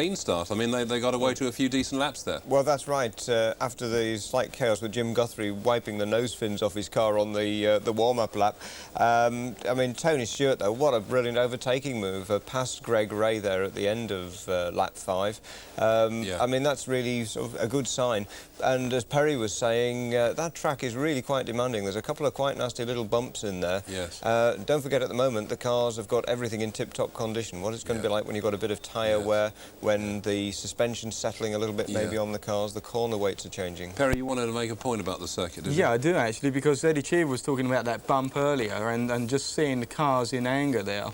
clean start. I mean, they got away to a few decent laps there. Well, that's right. After the slight chaos with Jim Guthrie wiping the nose fins off his car on the warm-up lap, I mean, Tony Stewart, though, what a brilliant overtaking move past Greg Ray there at the end of lap 5. I mean, that's really sort of a good sign. And as Perry was saying, that track is really quite demanding. There's a couple of quite nasty little bumps in there. Yes. Don't forget, at the moment, the cars have got everything in tip-top condition. What it's going to be like when you've got a bit of tyre wear, when the suspension's settling a little bit maybe on the cars, the corner weights are changing. Perry, you wanted to make a point about the circuit, didn't you? Yeah, I do actually, because Eddie Cheever was talking about that bump earlier and just seeing the cars in anger there.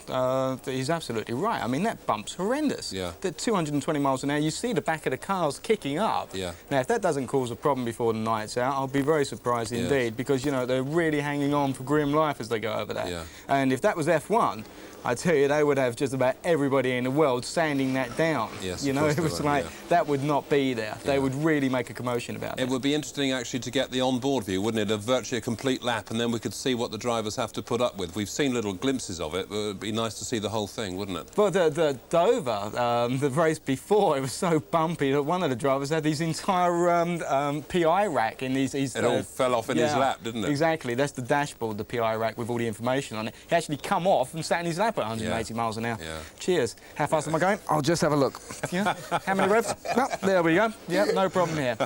He's absolutely right. I mean, that bump's horrendous. Yeah. At 220 miles an hour, you see the back of the cars kicking up. Yeah. Now, if that doesn't cause a problem before the night's out, I'll be very surprised indeed, because, you know, they're really hanging on for grim life as they go over that. Yeah. And if that was F1, I tell you, they would have just about everybody in the world sanding that down. Yes, you know, it was like, that would not be there. They would really make a commotion about it. It would be interesting, actually, to get the on-board view, wouldn't it, of virtually a complete lap, and then we could see what the drivers have to put up with. We've seen little glimpses of it, but it would be nice to see the whole thing, wouldn't it? But the Dover, the race before, it was so bumpy that one of the drivers had his entire PI rack in his... It all fell off in his lap, didn't it? Exactly. That's the dashboard, the PI rack with all the information on it. He actually come off and sat in his lap at 180 miles an hour. Yeah. Cheers. How fast am I going? I'll just have a look. Yeah. How many revs? Oh, there we go. Yep, no problem here.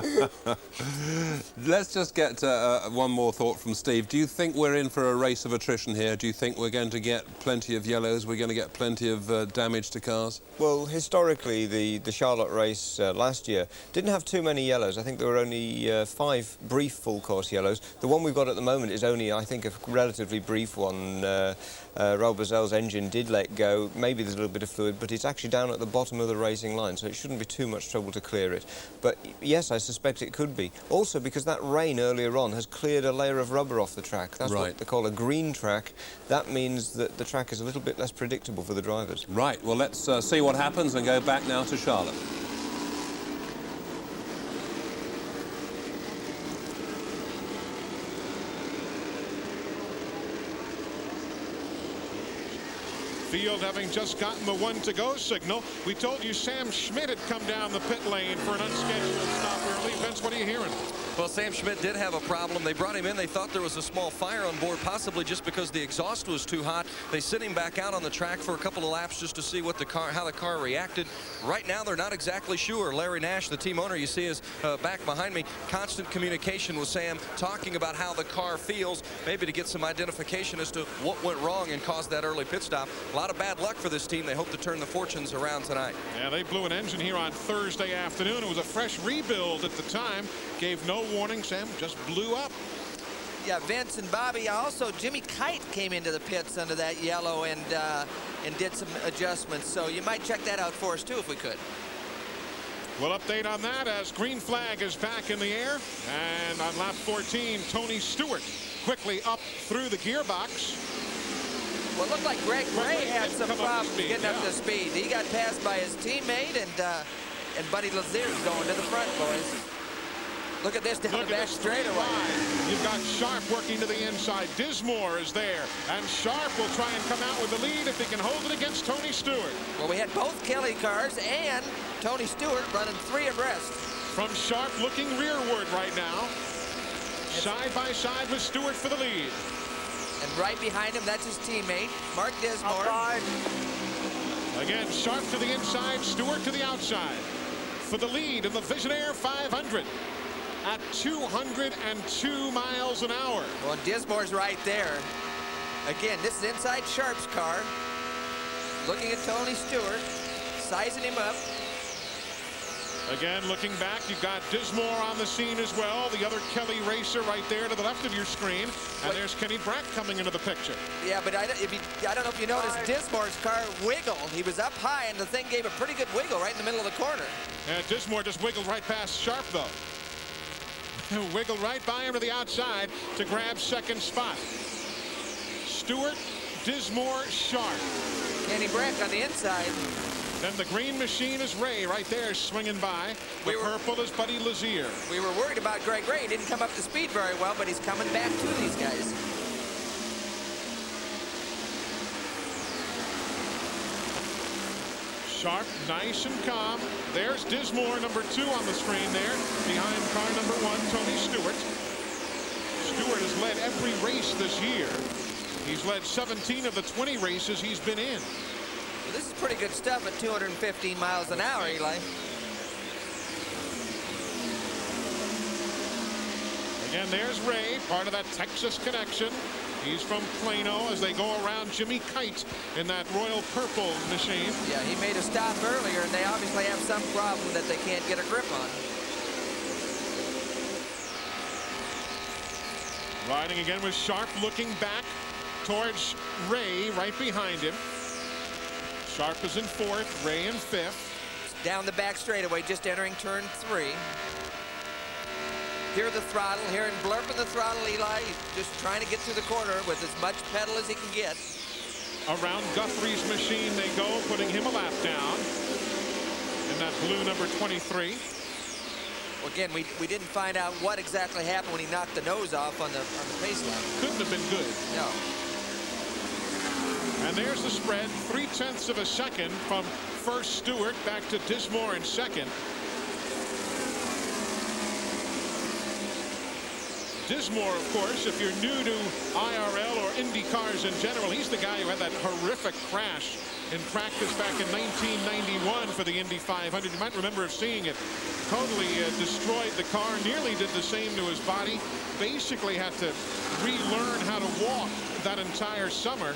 Let's just get one more thought from Steve. Do you think we're in for a race of attrition here? Do you think we're going to get plenty of yellows? We're going to get plenty of damage to cars? Well, historically, the Charlotte race last year didn't have too many yellows. I think there were only 5 brief full-course yellows. The one we've got at the moment is only, I think, a relatively brief one. Raoul Boesel's engine did let go. Maybe there's a little bit of fluid, but it's actually down at the bottom of the racing line, so it shouldn't be too much trouble to clear it. But yes, I suspect it could be. Also, because that rain earlier on has cleared a layer of rubber off the track. That's what they call a green track. That means that the track is a little bit less predictable for the drivers. Right, well, let's see what happens and go back now to Charlotte. Field having just gotten the 1-to-go signal. We told you Sam Schmidt had come down the pit lane for an unscheduled stop early. Vince, what are you hearing? Well, Sam Schmidt did have a problem. They brought him in. They thought there was a small fire on board, possibly just because the exhaust was too hot. They sent him back out on the track for a couple of laps just to see what how the car reacted. Right now, they're not exactly sure. Larry Nash, the team owner, you see is back behind me. Constant communication with Sam, talking about how the car feels, maybe to get some identification as to what went wrong and caused that early pit stop. A lot of bad luck for this team. They hope to turn the fortunes around tonight. Yeah, they blew an engine here on Thursday afternoon. It was a fresh rebuild at the time. Gave no warning. Sam just blew up. Yeah, Vince and Bobby. Also, Jimmy Kite came into the pits under that yellow and did some adjustments. So you might check that out for us, too, if we could. We'll update on that as green flag is back in the air. And on lap 14, Tony Stewart quickly up through the gearbox. Well, it looked like Greg Ray had some problems getting up to speed. He got passed by his teammate, and Buddy Lazier's going to the front, boys. Look at this down the back straightaway. You've got Sharp working to the inside. Dismore is there, and Sharp will try and come out with the lead if he can hold it against Tony Stewart. Well, we had both Kelly cars and Tony Stewart running 3 abreast. From Sharp looking rearward right now. Side by side with Stewart for the lead. And right behind him, that's his teammate, Mark Dismore. Again, Sharp to the inside, Stewart to the outside. For the lead in the Visionaire 500 at 202 miles an hour. Well, Dismore's right there. Again, this is inside Sharp's car. Looking at Tony Stewart, sizing him up. Again, looking back, you've got Dismore on the scene as well. The other Kelly racer right there to the left of your screen. And there's Kenny Brack coming into the picture. Yeah, but I don't know if you noticed, Dismore's car wiggled. He was up high, and the thing gave a pretty good wiggle right in the middle of the corner. And Dismore just wiggled right past Sharp, though. Wiggled right by him to the outside to grab second spot. Stewart, Dismore, Sharp. Kenny Brack on the inside. Then the green machine is Ray right there swinging by. The purple is Buddy Lazier. We were worried about Greg Ray. He didn't come up to speed very well, but he's coming back to these guys. Sharp, nice and calm. There's Dismore, number 2 on the screen there, behind car number 1, Tony Stewart. Stewart has led every race this year. He's led 17 of the 20 races he's been in. Well, this is pretty good stuff at 215 miles an hour, Eli. Again, there's Ray, part of that Texas connection. He's from Plano as they go around Jimmy Kite in that Royal Purple machine. Yeah, he made a stop earlier, and they obviously have some problem that they can't get a grip on. Riding again with Sharp, looking back towards Ray right behind him. Sharp is in 4th, Ray in 5th. Down the back straightaway, just entering turn 3. Hear the throttle, hearing blurping the throttle, Eli. He's just trying to get through the corner with as much pedal as he can get. Around Guthrie's machine they go, putting him a lap down. In that blue number 23. Well, again, we didn't find out what exactly happened when he knocked the nose off on the pace lap. Couldn't have been good. No. And there's the spread, 0.3 of a second from first Stewart back to Dismore in 2nd. Dismore, of course, if you're new to IRL or Indy cars in general, he's the guy who had that horrific crash in practice back in 1991 for the Indy 500. You might remember seeing it. Totally destroyed the car, nearly did the same to his body. Basically had to relearn how to walk that entire summer.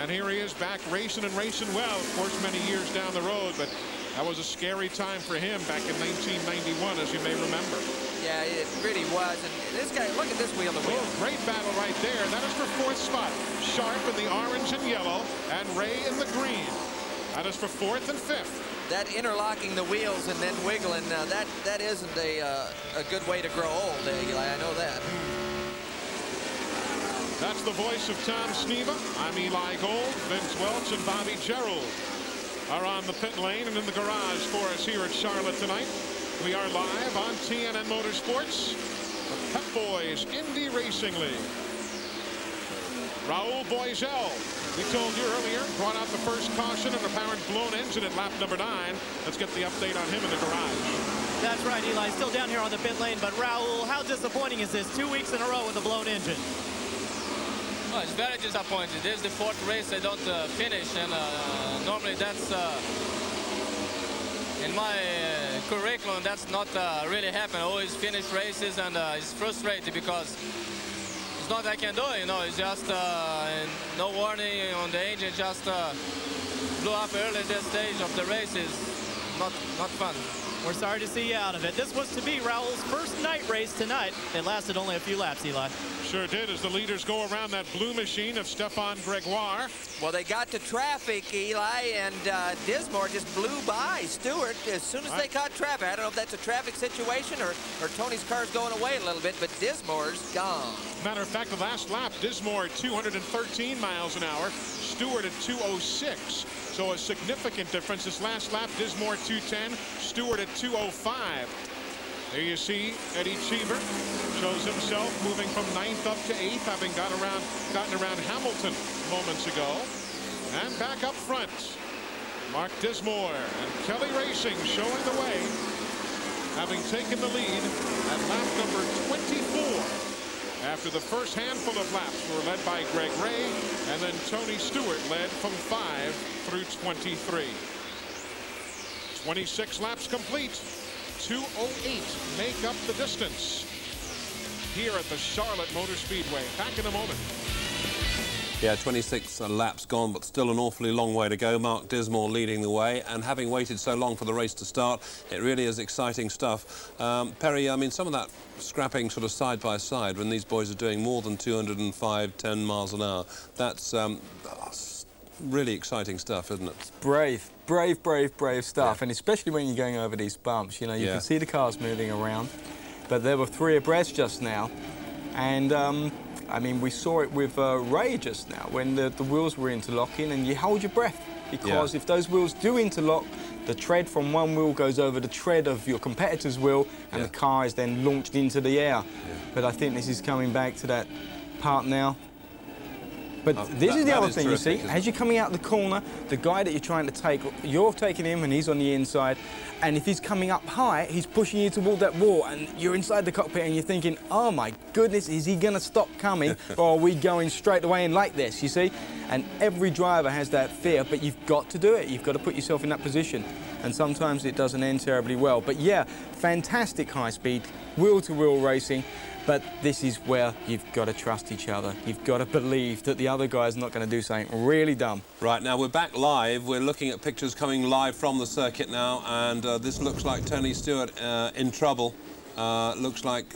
And here he is back racing and racing well, of course, many years down the road. But that was a scary time for him back in 1991, as you may remember. Yeah, it really was. And this guy, look at this wheel to wheel. Oh, great battle right there. That is for 4th spot. Sharp in the orange and yellow, and Ray in the green. That is for 4th and 5th. That interlocking the wheels and then wiggling, that isn't a good way to grow old, Eli. I know that. That's the voice of Tom Sneva. I'm Eli Gold. Vince Welch and Bobby Gerald are on the pit lane and in the garage for us here at Charlotte tonight. We are live on TNN Motorsports, the Pep Boys Indy Racing League. Raul Boisel, we told you earlier, brought out the first caution and apparent blown engine at lap number 9. Let's get the update on him in the garage. That's right, Eli. Still down here on the pit lane, but Raul, how disappointing is this? 2 weeks in a row with a blown engine. Oh, it's very disappointing. This is the 4th race they don't finish, and normally that's in my curriculum. That's not really happen. I always finish races, and it's frustrating because it's not I can do it. You know, it's just no warning on the engine. Just blew up early this stage of the races. Not fun. We're sorry to see you out of it. This was to be Raul's first night race tonight. It lasted only a few laps, Eli. Sure did, as the leaders go around that blue machine of Stefan Gregoire. Well, they got to traffic, Eli, and Dismore just blew by Stewart as soon as they caught traffic. I don't know if that's a traffic situation or Tony's car's going away a little bit, but Dismore's gone. Matter of fact, the last lap, Dismore at 213 miles an hour, Stewart at 206. So a significant difference. This last lap, Dismore 210, Stewart at 205. There you see Eddie Cheever shows himself moving from 9th up to 8th, having gotten around Hamilton moments ago. And back up front, Mark Dismore and Kelly Racing showing the way, having taken the lead at lap number 24. After the first handful of laps were led by Greg Ray, and then Tony Stewart led from 5 through 23. 26 laps complete. 2:08 make up the distance here at the Charlotte Motor Speedway. Back in a moment. Yeah, 26 laps gone, but still an awfully long way to go. Mark Dismore leading the way, and having waited so long for the race to start, it really is exciting stuff. Perry, I mean, some of that scrapping sort of side by side when these boys are doing more than 205, 10 miles an hour, that's really exciting stuff, isn't it? It's brave stuff, and especially when you're going over these bumps. You know, you can see the cars moving around, but there were 3 abreast just now, and I mean, we saw it with Ray just now when the wheels were interlocking, and you hold your breath because if those wheels do interlock, the tread from one wheel goes over the tread of your competitor's wheel, and the car is then launched into the air. But I think this is coming back to that part now. But this is the other thing, you see. terrific, As you're coming out the corner, the guy that you're trying to take, you're taking him and he's on the inside. And if he's coming up high, he's pushing you toward that wall. And you're inside the cockpit and you're thinking, oh my goodness, is he going to stop coming? Or are we going straight away in like this, you see? And every driver has that fear, but you've got to do it. You've got to put yourself in that position. And sometimes it doesn't end terribly well. But yeah, fantastic high speed, wheel-to-wheel racing. But this is where you've got to trust each other. You've got to believe that the other guy's not going to do something really dumb. Right, now we're back live. We're looking at pictures coming live from the circuit now, and this looks like Tony Stewart in trouble. Looks like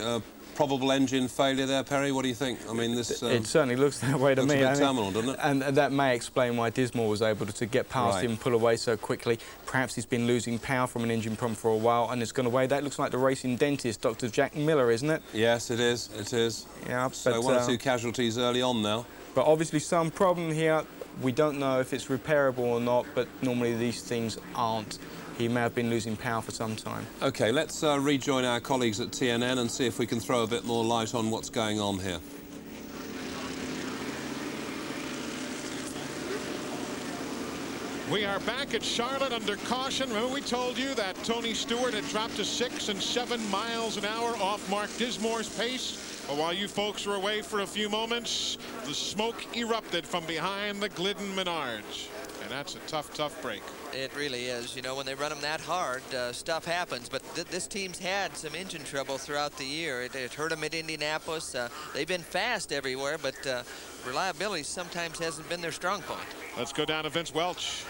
probable engine failure there, Perry. What do you think? I mean, this... it certainly looks that way to me. Looks a bit terminal, doesn't it? And that may explain why Dismore was able to get past him and pull away so quickly. Perhaps he's been losing power from an engine problem for a while and it's gone away. That looks like the racing dentist, Dr. Jack Miller, isn't it? Yes, it is. It is. Yeah, so but, one or two casualties early on now. But obviously some problem here. We don't know if it's repairable or not, but normally these things aren't. He may have been losing power for some time. OK, let's rejoin our colleagues at TNN and see if we can throw a bit more light on what's going on here. We are back at Charlotte under caution. Remember we told you that Tony Stewart had dropped to 6 and 7 miles an hour off Mark Dismore's pace. But while you folks were away for a few moments, the smoke erupted from behind the Glidden Menards. And that's a tough, tough break. It really is. You know, when they run them that hard, stuff happens. But this team's had some engine trouble throughout the year. It hurt them at Indianapolis. They've been fast everywhere, but reliability sometimes hasn't been their strong point. Let's go down to Vince Welch.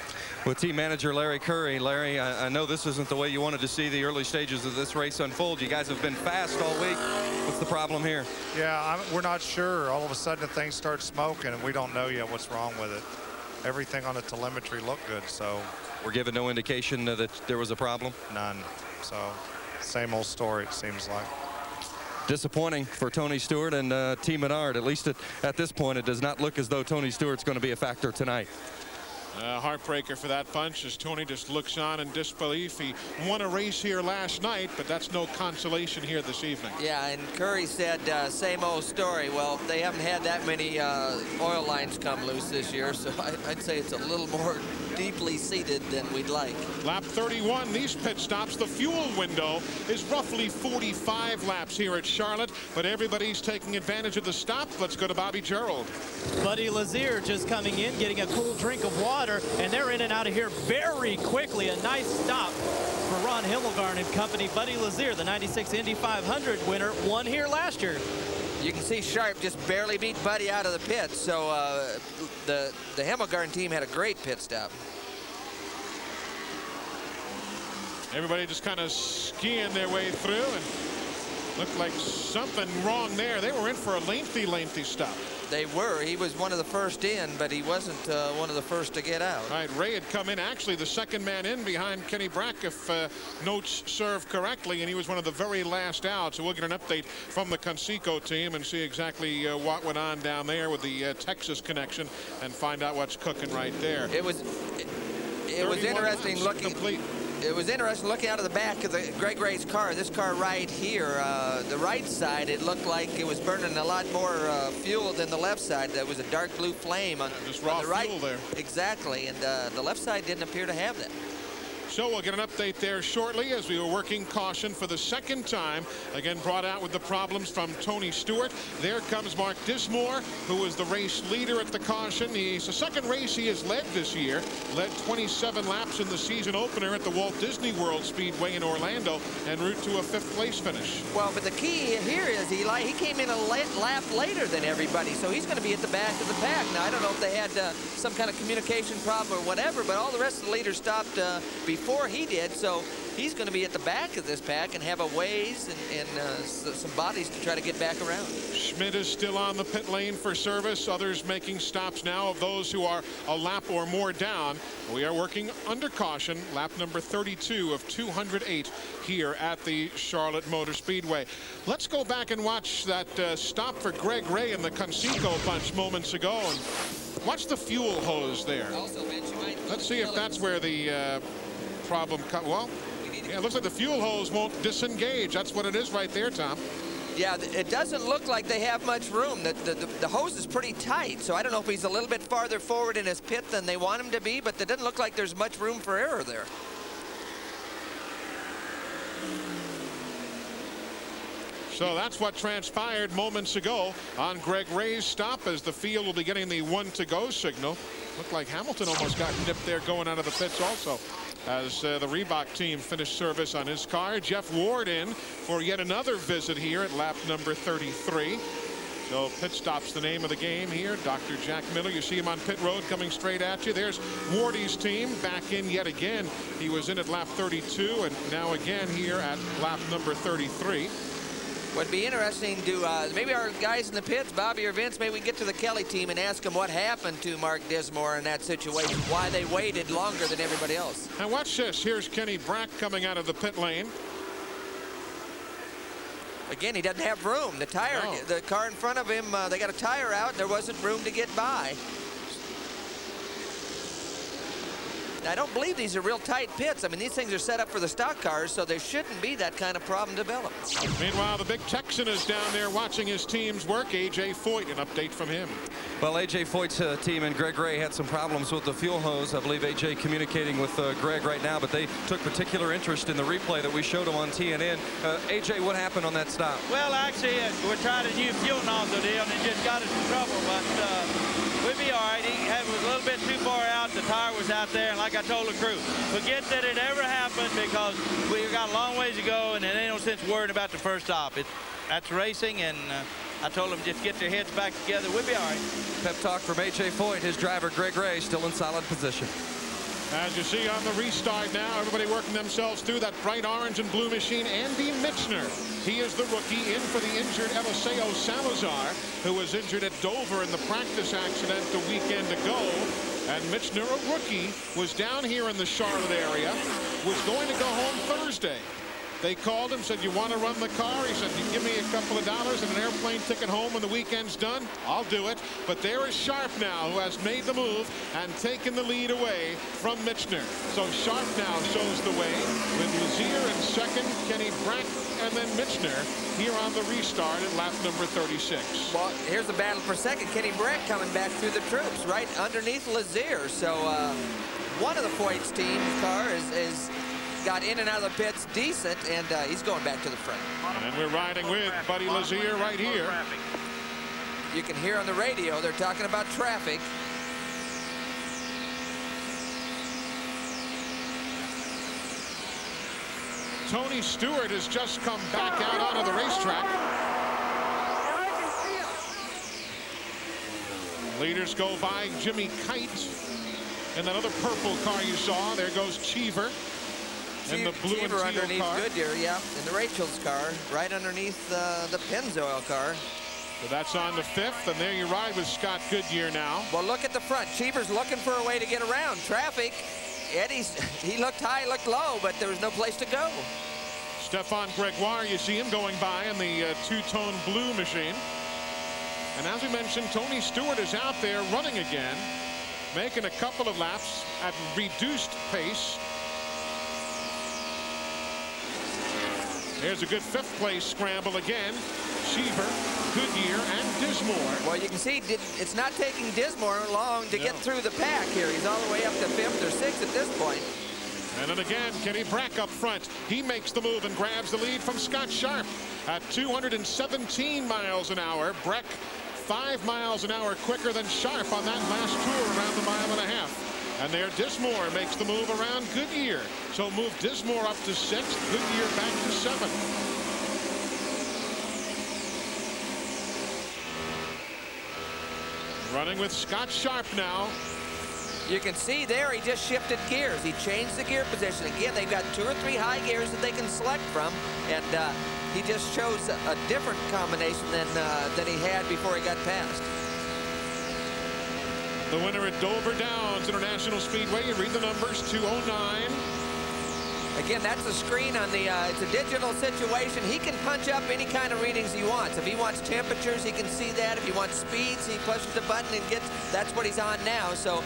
With team manager Larry Curry. Larry, I know this isn't the way you wanted to see the early stages of this race unfold. You guys have been fast all week. What's the problem here? Yeah, we're not sure. All of a sudden things start smoking and we don't know yet what's wrong with it. Everything on the telemetry looked good, so. We're given no indication that there was a problem? None. So, same old story, it seems like. Disappointing for Tony Stewart and Team Menard. At least at this point, it does not look as though Tony Stewart's going to be a factor tonight. Heartbreaker for that bunch as Tony just looks on in disbelief. He won a race here last night, but that's no consolation here this evening. Yeah, and Curry said same old story. Well, they haven't had that many oil lines come loose this year, so I'd say it's a little more deeply seated than we'd like. Lap 31, these pit stops, the fuel window is roughly 45 laps here at Charlotte, but everybody's taking advantage of the stop. Let's go to Bobby Gerald. Buddy Lazier just coming in, getting a cool drink of water, and they're in and out of here very quickly. A nice stop for Ron Himmelgarn and company. Buddy Lazier, the 96 Indy 500 winner, won here last year. You can see Sharp just barely beat Buddy out of the pit, so the Himmelgarn team had a great pit stop. Everybody just kind of skiing their way through, and looked like something wrong there. They were in for a lengthy stop. They were. He was one of the first in, but he wasn't one of the first to get out. Right, Ray had come in, actually the second man in behind Kenny Brack, if notes serve correctly, and he was one of the very last out. So we'll get an update from the Conseco team and see exactly what went on down there with the Texas connection and find out what's cooking right there. It was interesting looking. Complete. It was interesting looking out of the back of the Greg Ray's car. This car right here, the right side, it looked like it was burning a lot more fuel than the left side. There was a dark blue flame on, just raw on the right. Fuel there. Exactly, and the left side didn't appear to have that. So we'll get an update there shortly as we were working caution for the second time. Again, brought out with the problems from Tony Stewart. There comes Mark Dismore, who was the race leader at the caution. It's the second race he has led this year. Led 27 laps in the season opener at the Walt Disney World Speedway in Orlando en route to a 5th place finish. Well, but the key here is he came in a lap later than everybody, so he's going to be at the back of the pack. Now, I don't know if they had some kind of communication problem or whatever, but all the rest of the leaders stopped before he did, so he's going to be at the back of this pack and have a ways and some bodies to try to get back around. Schmidt is still on the pit lane for service. Others making stops now of those who are a lap or more down. We are working under caution, lap number 32 of 208 here at the Charlotte Motor Speedway. Let's go back and watch that stop for Greg Ray and the Conseco bunch moments ago. And watch the fuel hose there. Let's see if that's where the problem well, yeah, it looks like the fuel hose won't disengage. That's what it is right there, Tom. Yeah, it doesn't look like they have much room. The hose is pretty tight, so I don't know if he's a little bit farther forward in his pit than they want him to be, but it doesn't look like there's much room for error there. So that's what transpired moments ago on Greg Ray's stop, as the field will be getting the 1-to-go signal. Looked like Hamilton almost got nipped there going out of the pits also, as the Reebok team finished service on his car. Jeff Ward in for yet another visit here at lap number 33. So pit stop's the name of the game here. Dr. Jack Miller, you see him on pit road coming straight at you. There's Wardy's team back in yet again. He was in at lap 32 and now again here at lap number 33. Would be interesting to maybe our guys in the pits, Bobby or Vince, maybe we get to the Kelly team and ask them what happened to Mark Dismore in that situation, why they waited longer than everybody else. And watch this. Here's Kenny Brack coming out of the pit lane. Again, he doesn't have room. The tire, the car in front of him, they got a tire out. There wasn't room to get by. I don't believe these are real tight pits. I mean, these things are set up for the stock cars, so there shouldn't be that kind of problem developed. Meanwhile, the big Texan is down there watching his team's work. A.J. Foyt, an update from him. Well, A.J. Foyt's team and Greg Ray had some problems with the fuel hose. I believe A.J. communicating with Greg right now, but they took particular interest in the replay that we showed them on TNN. A.J., what happened on that stop? Well, actually, we tried a new fuel nozzle deal, and it just got us in trouble, but we'd be all right. He was a little bit too far out. The tire was out there, and like I told the crew, forget that it ever happened, because we've got a long ways to go, and it ain't no sense worrying about the first stop. That's racing, and I told them just get their heads back together. We'll be all right. Pep talk from A.J. Foyt. His driver, Greg Ray, still in solid position. As you see on the restart now, everybody working themselves through that bright orange and blue machine. Andy Michner, he is the rookie in for the injured Eliseo Salazar, who was injured at Dover in the practice accident a weekend ago. And Michner, a rookie, was down here in the Charlotte area, was going to go home Thursday. They called him, said, you want to run the car? He said, you give me a couple of dollars and an airplane ticket home when the weekend's done, I'll do it. But there is Sharp now, who has made the move and taken the lead away from Michner. So Sharp now shows the way with Lazier in second, Kenny Brack, and then Michner here on the restart at lap number 36. Well, here's the battle for second. Kenny Brack coming back through the troops right underneath Lazier. So one of the Foyt's team car is got in and out of the pits decent, and he's going back to the front. And we're riding with Buddy Lazier right here. You can hear on the radio they're talking about traffic. Tony Stewart has just come back out onto the racetrack. Leaders go by Jimmy Kite and that other purple car you saw. There goes Cheever in the blue and teal underneath car. Goodyear, yeah, in the Rachel's car, right underneath the Pennzoil car. So that's on the fifth, and there you ride with Scott Goodyear now. Well, look at the front. Cheever's looking for a way to get around traffic. Eddie's, he looked high, looked low, but there was no place to go. Stefan Gregoire, you see him going by in the two-tone blue machine. And as we mentioned, Tony Stewart is out there running again, making a couple of laps at reduced pace. There's a good fifth place scramble again. Cheever, Goodyear, and Dismore. Well, you can see it's not taking Dismore long to get through the pack here. He's all the way up to fifth or sixth at this point. And then again, Kenny Brack up front. He makes the move and grabs the lead from Scott Sharp at 217 miles an hour. Brack 5 miles an hour quicker than Sharp on that last tour around the mile and a half. And there Dismore makes the move around Goodyear. So move Dismore up to sixth, Goodyear back to seventh. Running with Scott Sharp now. You can see there he just shifted gears. He changed the gear position. Again, they've got 2 or 3 high gears that they can select from, and he just chose a different combination than he had before he got past. The winner at Dover Downs International Speedway, you read the numbers, 209. Again, that's the screen on the, it's a digital situation. He can punch up any kind of readings he wants. If he wants temperatures, he can see that. If he wants speeds, he pushes the button and gets, that's what he's on now. So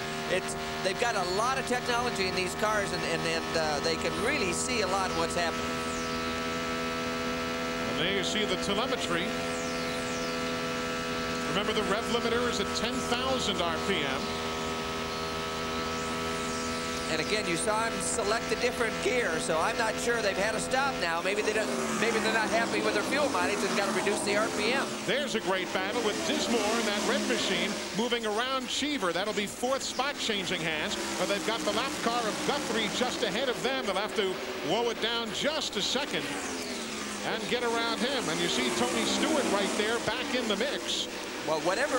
they've got a lot of technology in these cars, and they can really see a lot of what's happening. There you see the telemetry. Remember, the rev limiter is at 10,000 RPM. And again, you saw him select a different gear, so I'm not sure they've had to stop now. Maybe they're not happy with their fuel mileage and got to reduce the RPM. There's a great battle with Dismore and that red machine moving around Cheever. That'll be fourth spot changing hands, but they've got the lap car of Guthrie just ahead of them. They'll have to woe it down just a second and get around him. And you see Tony Stewart right there back in the mix. Well, whatever.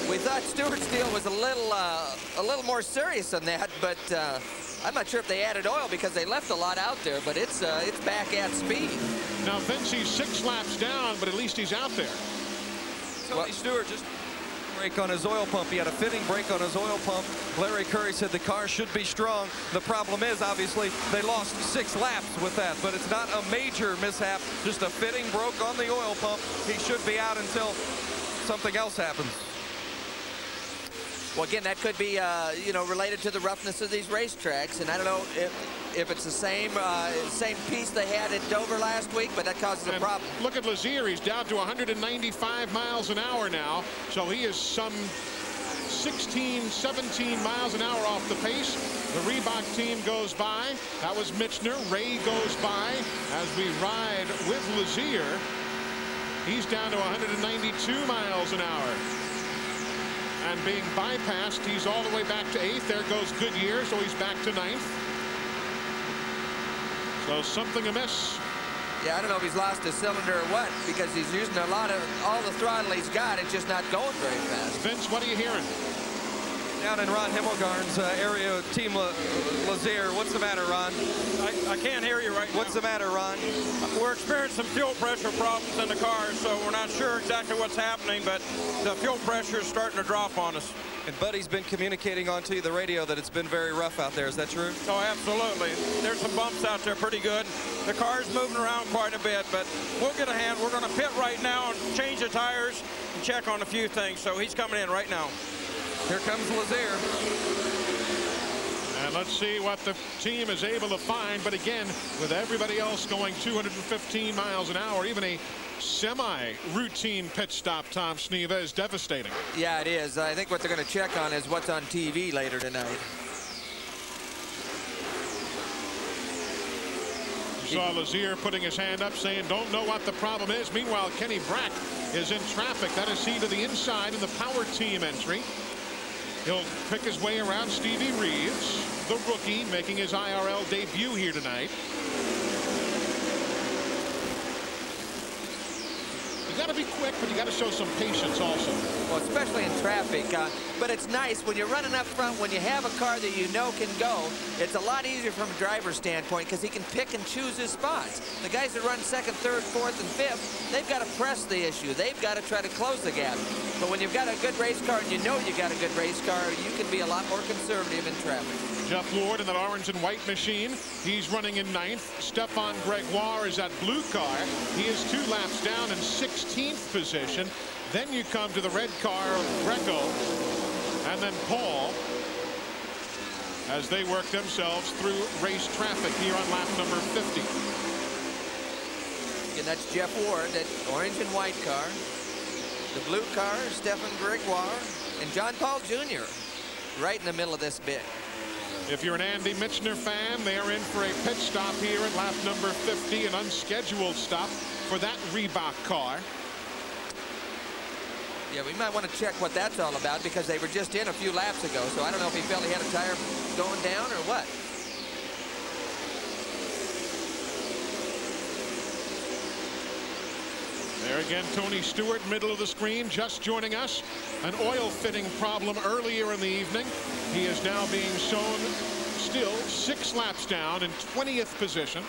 We thought Stewart's deal was a little more serious than that, but I'm not sure if they added oil because they left a lot out there, but it's back at speed. Now Vincey's 6 laps down, but at least he's out there. Tony Stewart just brake on his oil pump. He had a fitting brake on his oil pump. Larry Curry said the car should be strong. The problem is, obviously, they lost 6 laps with that, but it's not a major mishap, just a fitting broke on the oil pump. He should be out until something else happens. Well, again, that could be, you know, related to the roughness of these racetracks, and I don't know if it's the same piece they had at Dover last week, but that causes a problem. Look at Lazier. He's down to 195 miles an hour now, so he is some 16, 17 miles an hour off the pace. The Reebok team goes by. That was Michener. Ray goes by as we ride with Lazier. He's down to 192 miles an hour. And being bypassed, he's all the way back to 8th. There goes Goodyear, so he's back to 9th. So something amiss. Yeah, I don't know if he's lost a cylinder or what, because he's using a lot of all the throttle he's got. It's just not going very fast. Vince, what are you hearing? Down in Ron Himmelgarn's area, Team Lazier. What's the matter, Ron? I can't hear you right now. What's the matter, Ron? We're experiencing fuel pressure problems in the car, so we're not sure exactly what's happening, but the fuel pressure is starting to drop on us. And Buddy's been communicating onto the radio that it's been very rough out there. Is that true? Oh, absolutely. There's some bumps out there pretty good. The car's moving around quite a bit, but we'll get a hand. We're going to pit right now and change the tires and check on a few things. So he's coming in right now. Here comes Lazier. And let's see what the team is able to find. But again, with everybody else going 215 miles an hour, even a semi-routine pit stop, Tom Sneva, is devastating. Yeah, it is. I think what they're going to check on is what's on TV later tonight. You saw Lazier putting his hand up saying, don't know what the problem is. Meanwhile, Kenny Brack is in traffic. That is he to the inside in the power team entry. He'll pick his way around Stevie Reeves, the rookie, making his IRL debut here tonight. You got to be quick, but you got to show some patience also. Well, especially in traffic. But it's nice when you're running up front, when you have a car that you know can go, it's a lot easier from a driver's standpoint because he can pick and choose his spots. The guys that run 2nd, 3rd, 4th, and 5th, they've got to press the issue. They've got to try to close the gap. But when you've got a good race car and you know you got a good race car, you can be a lot more conservative in traffic. Jeff Ward in that orange and white machine. He's running in 9th. Stefan Gregoire is that blue car. He is 2 laps down in 16th position. Then you come to the red car of Greco and then Paul as they work themselves through race traffic here on lap number 50. And that's Jeff Ward, that orange and white car. The blue car, Stefan Gregoire, and John Paul Jr. right in the middle of this bit. If you're an Andy Michener fan, they are in for a pit stop here at lap number 50, an unscheduled stop for that Reebok car. Yeah, we might want to check what that's all about because they were just in a few laps ago, so I don't know if he felt he had a tire going down or what. There again, Tony Stewart, middle of the screen, just joining us. An oil fitting problem earlier in the evening. He is now being shown still 6 laps down in 20th position.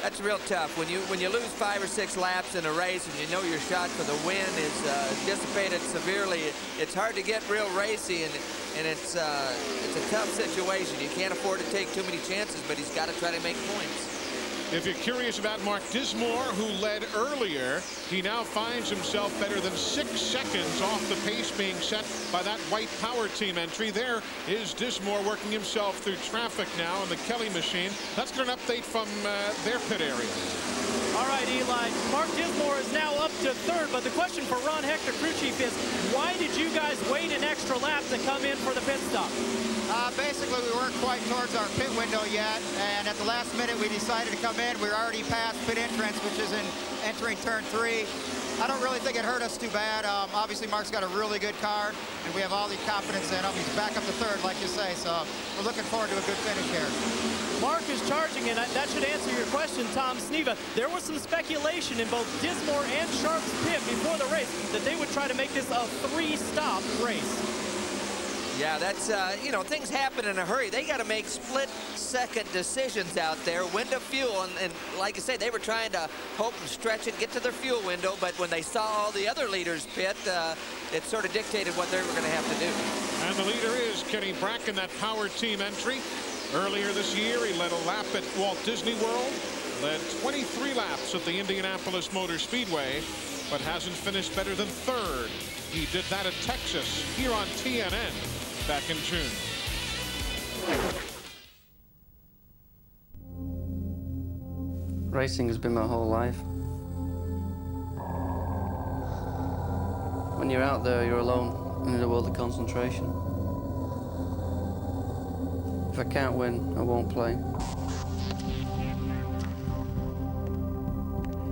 That's real tough. When you lose 5 or 6 laps in a race and you know your shot for the win is dissipated severely, it's hard to get real racy, and it's a tough situation. You can't afford to take too many chances, but he's got to try to make points. If you're curious about Mark Dismore, who led earlier, he now finds himself better than 6 seconds off the pace being set by that white power team entry. There is Dismore working himself through traffic now in the Kelly machine. Let's get an update from their pit area. All right, Eli, Mark Dismore is now up to 3rd, but the question for Ron Hector, crew chief, is why did you guys wait an extra lap to come in for the pit stop? Basically, we weren't quite towards our pit window yet, and at the last minute, we decided to come in. We were already past pit entrance, which is in entering turn 3. I don't really think it hurt us too bad. Obviously, Mark's got a really good car, and we have all the confidence in him. He's back up to 3rd, like you say, so we're looking forward to a good finish here. Mark is charging, and that should answer your question, Tom Sneva. There was some speculation in both Dismore and Sharp's pit before the race that they would try to make this a 3-stop race. Yeah, that's, you know, things happen in a hurry. They got to make split-second decisions out there. Window fuel, and like I say, they were trying to hope and stretch it, get to their fuel window, but when they saw all the other leaders pit, it sort of dictated what they were going to have to do. And the leader is Kenny Bracken, that power team entry. Earlier this year, he led a lap at Walt Disney World, led 23 laps at the Indianapolis Motor Speedway, but hasn't finished better than 3rd. He did that at Texas, here on TNN, back in June. Racing has been my whole life. When you're out there, you're alone in a world of concentration. If I can't win, I won't play.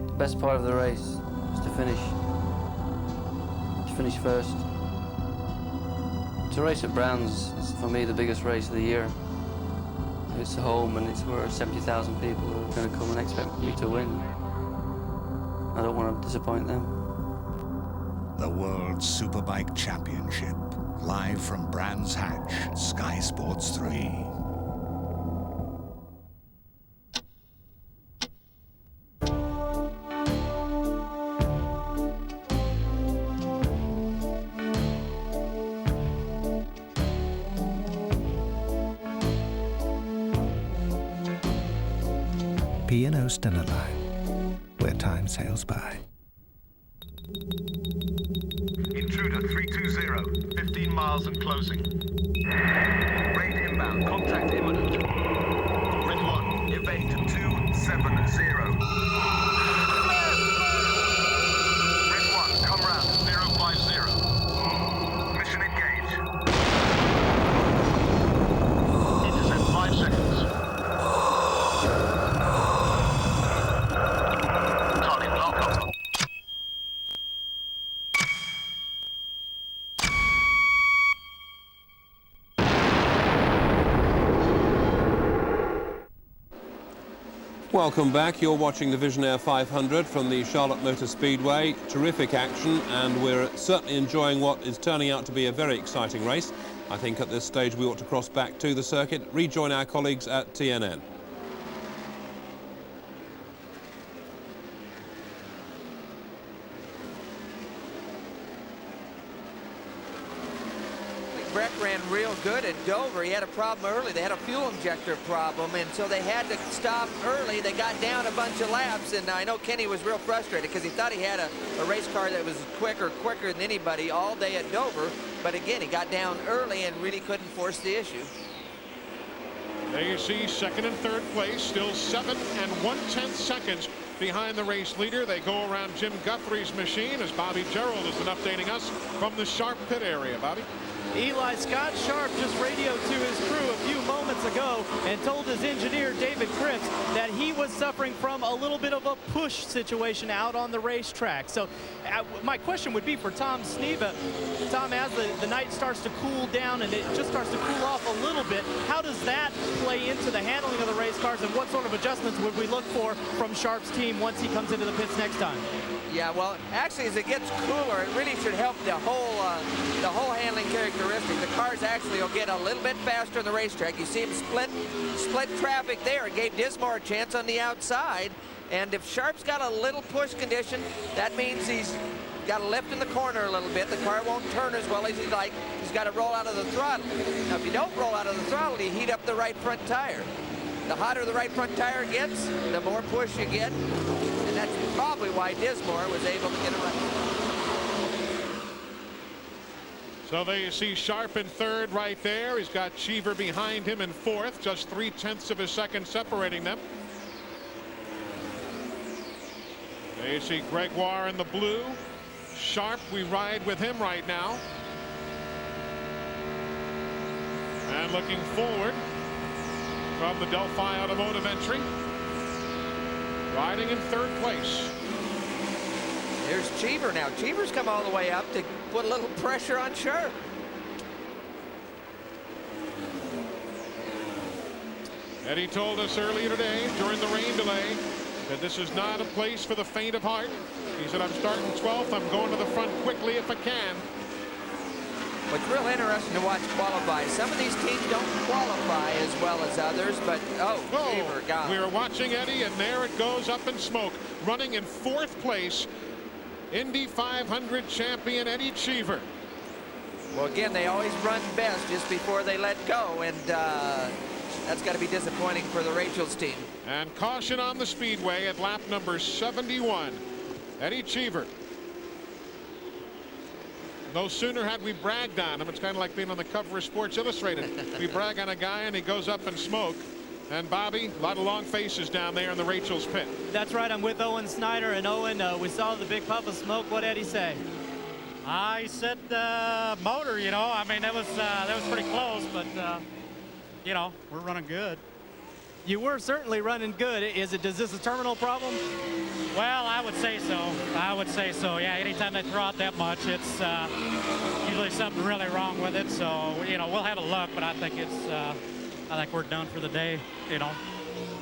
The best part of the race is to finish first. To race at Brands is, for me, the biggest race of the year. It's home, and it's where 70,000 people are going to come and expect me to win. I don't want to disappoint them. The World Superbike Championship, live from Brands Hatch, SkySports 3. P&O Standard Line, where time sails by. Intruder 320, 15 miles and closing. Raid inbound, contact imminent. Red 1, evade 270. Red 1, come round, 050. Mission engage. Intercept 5 seconds. Target lock up. Welcome back. You're watching the Visionaire 500 from the Charlotte Motor Speedway. Terrific action, and we're certainly enjoying what is turning out to be a very exciting race. I think at this stage we ought to cross back to the circuit, rejoin our colleagues at TNN. Breck ran real good at Dover. He had a problem early. They had a fuel injector problem, and so they had to stop early. They got down a bunch of laps, and I know Kenny was real frustrated because he thought he had a race car that was quicker than anybody all day at Dover. But again, he got down early and really couldn't force the issue. There you see 2nd and 3rd place, still 7 1/10 seconds behind the race leader. They go around Jim Guthrie's machine as Bobby Gerald has been updating us from the Sharp pit area. Bobby? Eli, Scott Sharp just radioed to his crew a few moments ago and told his engineer, David Cripps, that he was suffering from a little bit of a push situation out on the racetrack. So my question would be for Tom Sneva. Tom, as the night starts to cool down and it just starts to cool off a little bit, how does that play into the handling of the race cars, and what sort of adjustments would we look for from Sharp's team once he comes into the pits next time? Yeah, well, actually, as it gets cooler, it really should help the whole handling characteristic. The cars actually will get a little bit faster on the racetrack. You see him split traffic there. It gave Dismore a chance on the outside. And if Sharp's got a little push condition, that means he's got to lift in the corner a little bit. The car won't turn as well as he'd like. He's got to roll out of the throttle. Now, if you don't roll out of the throttle, you heat up the right front tire. The hotter the right front tire gets, the more push you get. And that's probably why Dismore was able to get a run. So there you see Sharp in third right there. He's got Cheever behind him in fourth, just 0.3 of a second separating them. There you see Gregoire in the blue. Sharp, we ride with him right now. And looking forward from the Delphi Automotive entry, riding in third place. Here's Cheever now. Cheever's come all the way up to put a little pressure on Sharp. Eddie told us earlier today during the rain delay that this is not a place for the faint of heart. He said, I'm starting 12th. I'm going to the front quickly if I can. What's real interesting to watch qualify, some of these teams don't qualify as well as others, but Cheever got it. We're watching Eddie, and there it goes up in smoke. Running in fourth place, Indy 500 champion Eddie Cheever. Well, again, they always run best just before they let go, and that's got to be disappointing for the Rachel's team. And caution on the Speedway at lap number 71. Eddie Cheever. No sooner had we bragged on him. It's kind of like being on the cover of Sports Illustrated. We brag on a guy and he goes up in smoke. And Bobby, a lot of long faces down there in the Rachel's pit. That's right. I'm with Owen Snyder. And Owen, we saw the big puff of smoke. What did he say? I said motor, you know. I mean, that was pretty close, but you know, we're running good. You were certainly running good. Is this a terminal problem? Well, I would say so. I would say so. Yeah, anytime they throw out that much, it's usually something really wrong with it. So, you know, we'll have a look, but I think we're done for the day, you know.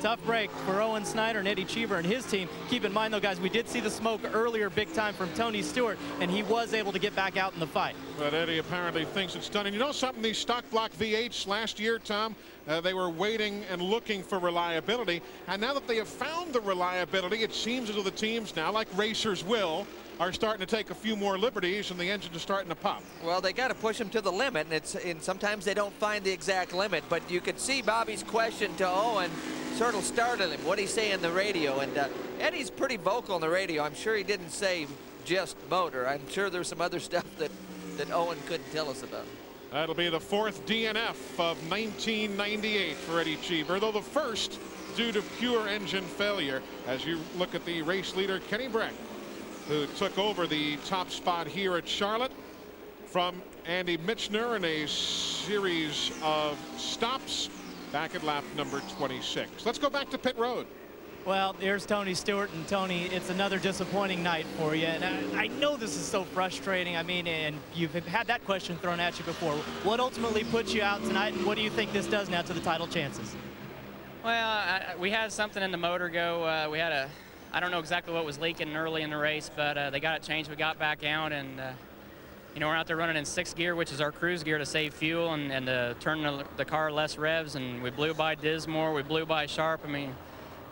Tough break for Owen Snyder and Eddie Cheever and his team. Keep in mind, though, guys, we did see the smoke earlier big time from Tony Stewart, and he was able to get back out in the fight. But Eddie apparently thinks it's done. And you know something, these stock block V8s last year, Tom, they were waiting and looking for reliability. And now that they have found the reliability, it seems as though the teams now, like racers will, are starting to take a few more liberties, and the engine is starting to pop. Well, they got to push them to the limit, and sometimes they don't find the exact limit. But you could see Bobby's question to Owen sort of startled him. What did he say in the radio? And Eddie's pretty vocal on the radio. I'm sure he didn't say just motor. I'm sure there's some other stuff that Owen couldn't tell us about. That'll be the fourth DNF of 1998 for Eddie Cheever, though the first due to pure engine failure. As you look at the race leader, Kenny Breck, who took over the top spot here at Charlotte from Andy Michner in a series of stops back at lap number 26. Let's go back to pit road. Well, here's Tony Stewart, and Tony, it's another disappointing night for you. And I know this is so frustrating. I mean, and you've had that question thrown at you before. What ultimately put you out tonight, and what do you think this does now to the title chances? Well, we had something in the motor go. We had I don't know exactly what was leaking early in the race, but they got it changed. We got back out, and you know, we're out there running in 6th gear, which is our cruise gear to save fuel and to turn the car less revs. And we blew by Dismore, we blew by Sharp. I mean,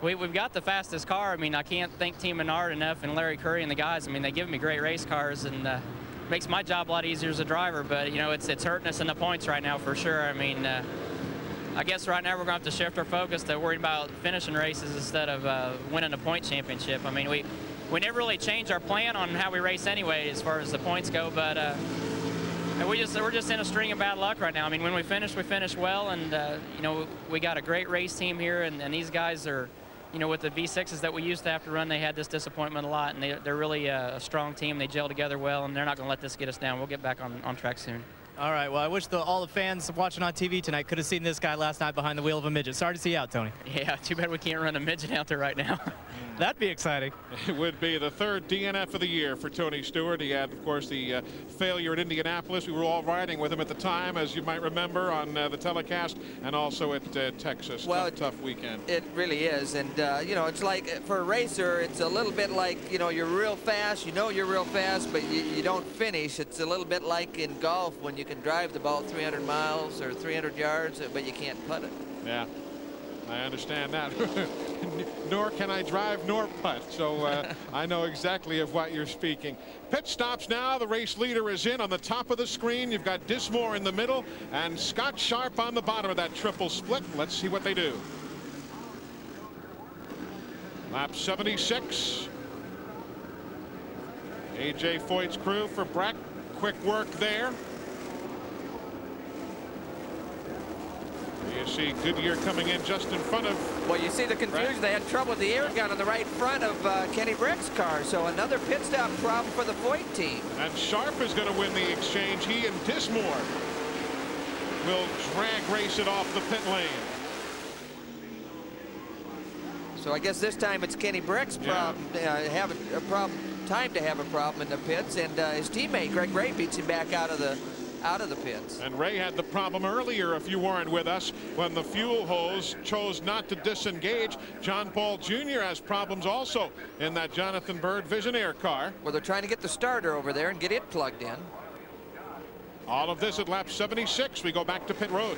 we've got the fastest car. I mean, I can't thank Team Menard enough and Larry Curry and the guys. I mean, they give me great race cars, and makes my job a lot easier as a driver. But you know, it's hurting us in the points right now for sure. I mean, I guess right now we're going to have to shift our focus to worrying about finishing races instead of winning a point championship. I mean, we never really changed our plan on how we race anyway as far as the points go, but we're just in a string of bad luck right now. I mean, when we finish well, and you know, we got a great race team here, and these guys are, you know, with the V6s that we used to have to run, they had this disappointment a lot, and they're really a strong team. They gel together well, and they're not going to let this get us down. We'll get back on track soon. All right, well, I wish all the fans watching on TV tonight could have seen this guy last night behind the wheel of a midget. Sorry to see you out, Tony. Yeah, too bad we can't run a midget out there right now. That'd be exciting. It would be the third DNF of the year for Tony Stewart. He had, of course, the failure at Indianapolis. We were all riding with him at the time, as you might remember, on the telecast, and also at Texas. Well, tough weekend. It really is. And, you know, it's like for a racer, it's a little bit like, you know, you're real fast. You know you're real fast, but you don't finish. It's a little bit like in golf when you can drive the ball 300 miles or 300 yards, but you can't putt it. Yeah. I understand that. Nor can I drive nor putt, so I know exactly of what you're speaking. Pit stops now. The race leader is in on the top of the screen. You've got Dismore in the middle and Scott Sharp on the bottom of that triple split. Let's see what they do. Lap 76. A.J. Foyt's crew for Breck. Quick work there. You see Goodyear coming in just in front of... Well, you see the confusion. They had trouble with the air gun on the right front of Kenny Breck's car. So another pit stop problem for the Foyt team. And Sharp is going to win the exchange. He and Dismore will drag race it off the pit lane. So I guess this time it's Kenny Breck's problem. Time to have a problem in the pits, and his teammate Greg Ray beats him back out of the pits. And Ray had the problem earlier, if you weren't with us, when the fuel hose chose not to disengage. John Paul Jr. has problems also in that Jonathan Byrd Visionaire car. Well, they're trying to get the starter over there and get it plugged in. All of this at lap 76. We go back to pit road.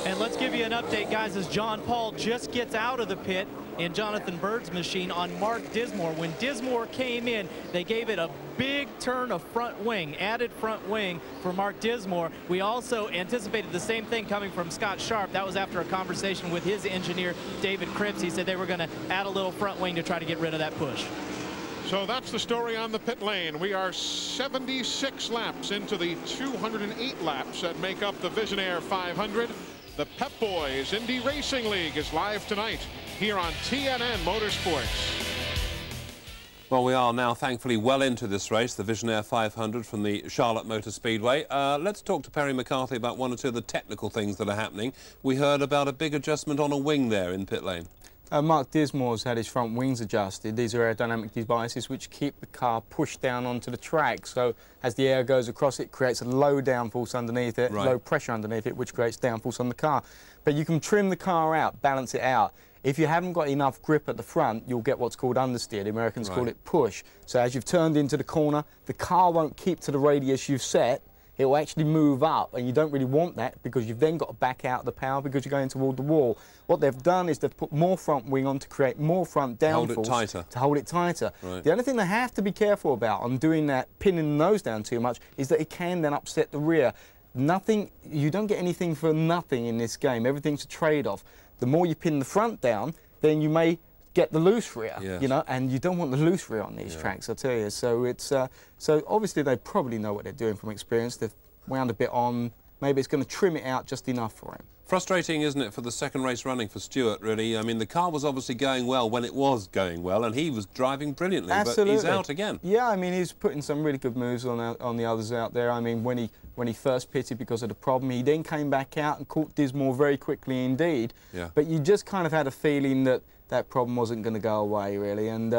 And let's give you an update, guys, as John Paul just gets out of the pit in Jonathan Byrd's machine on Mark Dismore. When Dismore came in, they gave it a big turn of front wing, added front wing for Mark Dismore. We also anticipated the same thing coming from Scott Sharp. That was after a conversation with his engineer, David Cripps. He said they were going to add a little front wing to try to get rid of that push. So that's the story on the pit lane. We are 76 laps into the 208 laps that make up the Visionaire 500. The Pep Boys Indy Racing League is live tonight here on TNN Motorsports. Well, we are now thankfully well into this race, the Visionaire 500 from the Charlotte Motor Speedway. Let's talk to Perry McCarthy about one or two of the technical things that are happening. We heard about a big adjustment on a wing there in pit lane. Mark Dismore's had his front wings adjusted. These are aerodynamic devices which keep the car pushed down onto the track. So as the air goes across, it creates a low downforce underneath it, low pressure underneath it, which creates downforce on the car. But you can trim the car out, balance it out. If you haven't got enough grip at the front, you'll get what's called understeer. The Americans call it push. So as you've turned into the corner, the car won't keep to the radius you've set. It will actually move up, and you don't really want that because you've then got to back out the power because you're going toward the wall. What they've done is they've put more front wing on to create more front downforce. Hold it tighter. To hold it tighter. Right. The only thing they have to be careful about on doing that, pinning the nose down too much, is that it can then upset the rear. Nothing, you don't get anything for nothing in this game. Everything's a trade-off. The more you pin the front down, then you may get the loose rear, you know, and you don't want the loose rear on these tracks, I tell you. So it's so obviously they probably know what they're doing from experience. They've wound a bit on. Maybe it's going to trim it out just enough for him. Frustrating, isn't it, for the second race running for Stewart, really? I mean, the car was obviously going well when it was going well, and he was driving brilliantly, but he's out again. Yeah, I mean, he's putting some really good moves on the others out there. I mean, when he first pitted because of the problem, he then came back out and caught Dismore very quickly indeed. Yeah. But you just kind of had a feeling that that problem wasn't going to go away, really. And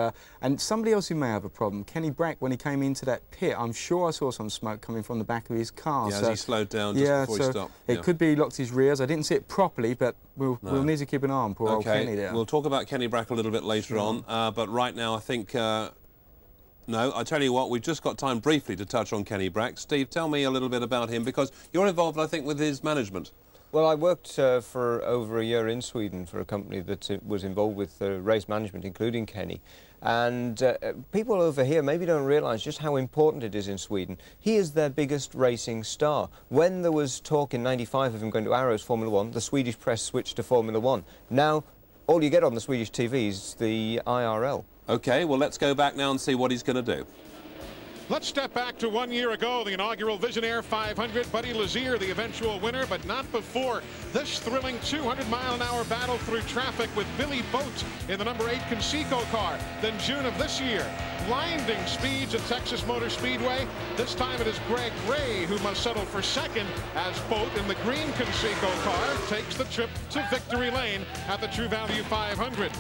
somebody else who may have a problem, Kenny Breck, when he came into that pit, I'm sure I saw some smoke coming from the back of his car. Yeah, so, as he slowed down just before he stopped. It could be he locked his rears. I didn't see it properly, but we'll need to keep an eye on poor old Kenny there. We'll talk about Kenny Breck a little bit later on, but right now I think... no, I tell you what, we've just got time briefly to touch on Kenny Breck. Steve, tell me a little bit about him, because you're involved, I think, with his management. Well, I worked for over a year in Sweden for a company that was involved with race management, including Kenny. And people over here maybe don't realise just how important it is in Sweden. He is their biggest racing star. When there was talk in '95 of him going to Arrow's Formula 1, the Swedish press switched to Formula 1. Now, all you get on the Swedish TV is the IRL. OK, well, let's go back now and see what he's going to do. Let's step back to 1 year ago, the inaugural Visionaire 500. Buddy Lazier, the eventual winner, but not before this thrilling 200-mile-an-hour battle through traffic with Billy Boat in the number 8 Conseco car. Then June of this year, blinding speeds at Texas Motor Speedway. This time it is Greg Ray who must settle for second as Boat in the green Conseco car takes the trip to victory lane at the True Value 500.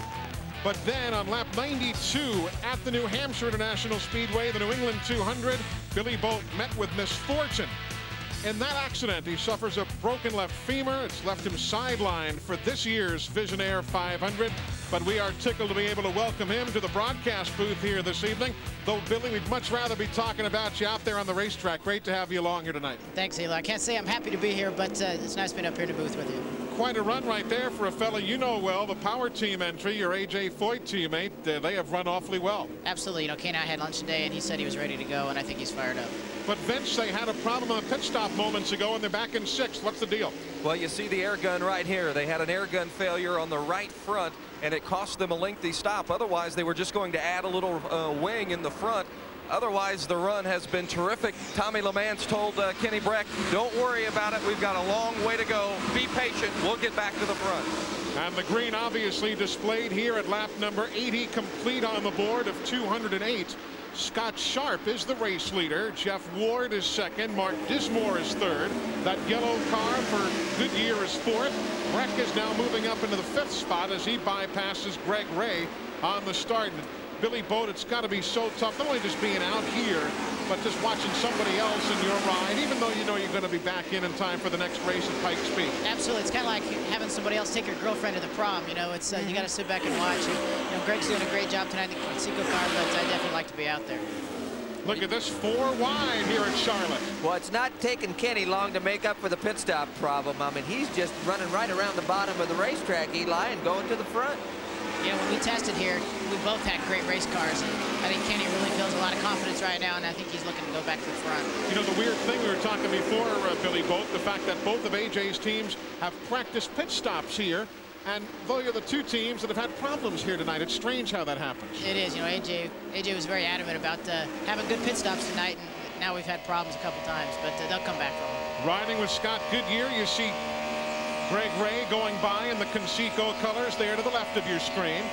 But then on lap 92 at the New Hampshire International Speedway, the New England 200, Billy Boat met with misfortune. In that accident, he suffers a broken left femur. It's left him sidelined for this year's Visionaire 500. But we are tickled to be able to welcome him to the broadcast booth here this evening. Though, Billy, we'd much rather be talking about you out there on the racetrack. Great to have you along here tonight. Thanks, Eli. I can't say I'm happy to be here, but it's nice being up here in the booth with you. quite a run right there for a fella you know well, the power team entry, your A.J. Foyt teammate. They have run awfully well. Absolutely. You know, Kane and I had lunch today, and he said he was ready to go, and I think he's fired up. But Vince, they had a problem on the pit stop moments ago, and they're back in 6th. What's the deal? Well, you see the air gun right here. They had an air gun failure on the right front, and it cost them a lengthy stop. Otherwise, they were just going to add a little wing in the front. Otherwise, the run has been terrific. Tommy LeMans told Kenny Breck, don't worry about it. We've got a long way to go. Be patient. We'll get back to the front. And the green obviously displayed here at lap number 80, complete on the board of 208. Scott Sharp is the race leader. Jeff Ward is second. Mark Dismore is third. That yellow car for Goodyear is fourth. Breck is now moving up into the 5th spot as he bypasses Greg Ray on the start. And Billy Boat, it's got to be so tough, not only just being out here, but just watching somebody else in your ride, even though you know you're going to be back in time for the next race at Pikes Peak. Absolutely. It's kind of like having somebody else take your girlfriend to the prom. You know, it's you got to sit back and watch. And, you know, Greg's doing a great job tonight in the Seco car, but I definitely like to be out there. Look at this, 4 wide here at Charlotte. Well, it's not taking Kenny long to make up for the pit stop problem. I mean, he's just running right around the bottom of the racetrack, Eli, and going to the front. You know, when we tested here, we both had great race cars, and I think Kenny really feels a lot of confidence right now, and I think he's looking to go back to the front. You know, the weird thing we were talking before, Billy Boat, the fact that both of AJ's teams have practiced pit stops here, and though you're the two teams that have had problems here tonight, it's strange how that happens. It is. You know, AJ was very adamant about having good pit stops tonight, and now we've had problems a couple times, but they'll come back from it. Riding with Scott Goodyear, you see Greg Ray going by in the Conseco colors there to the left of your screen.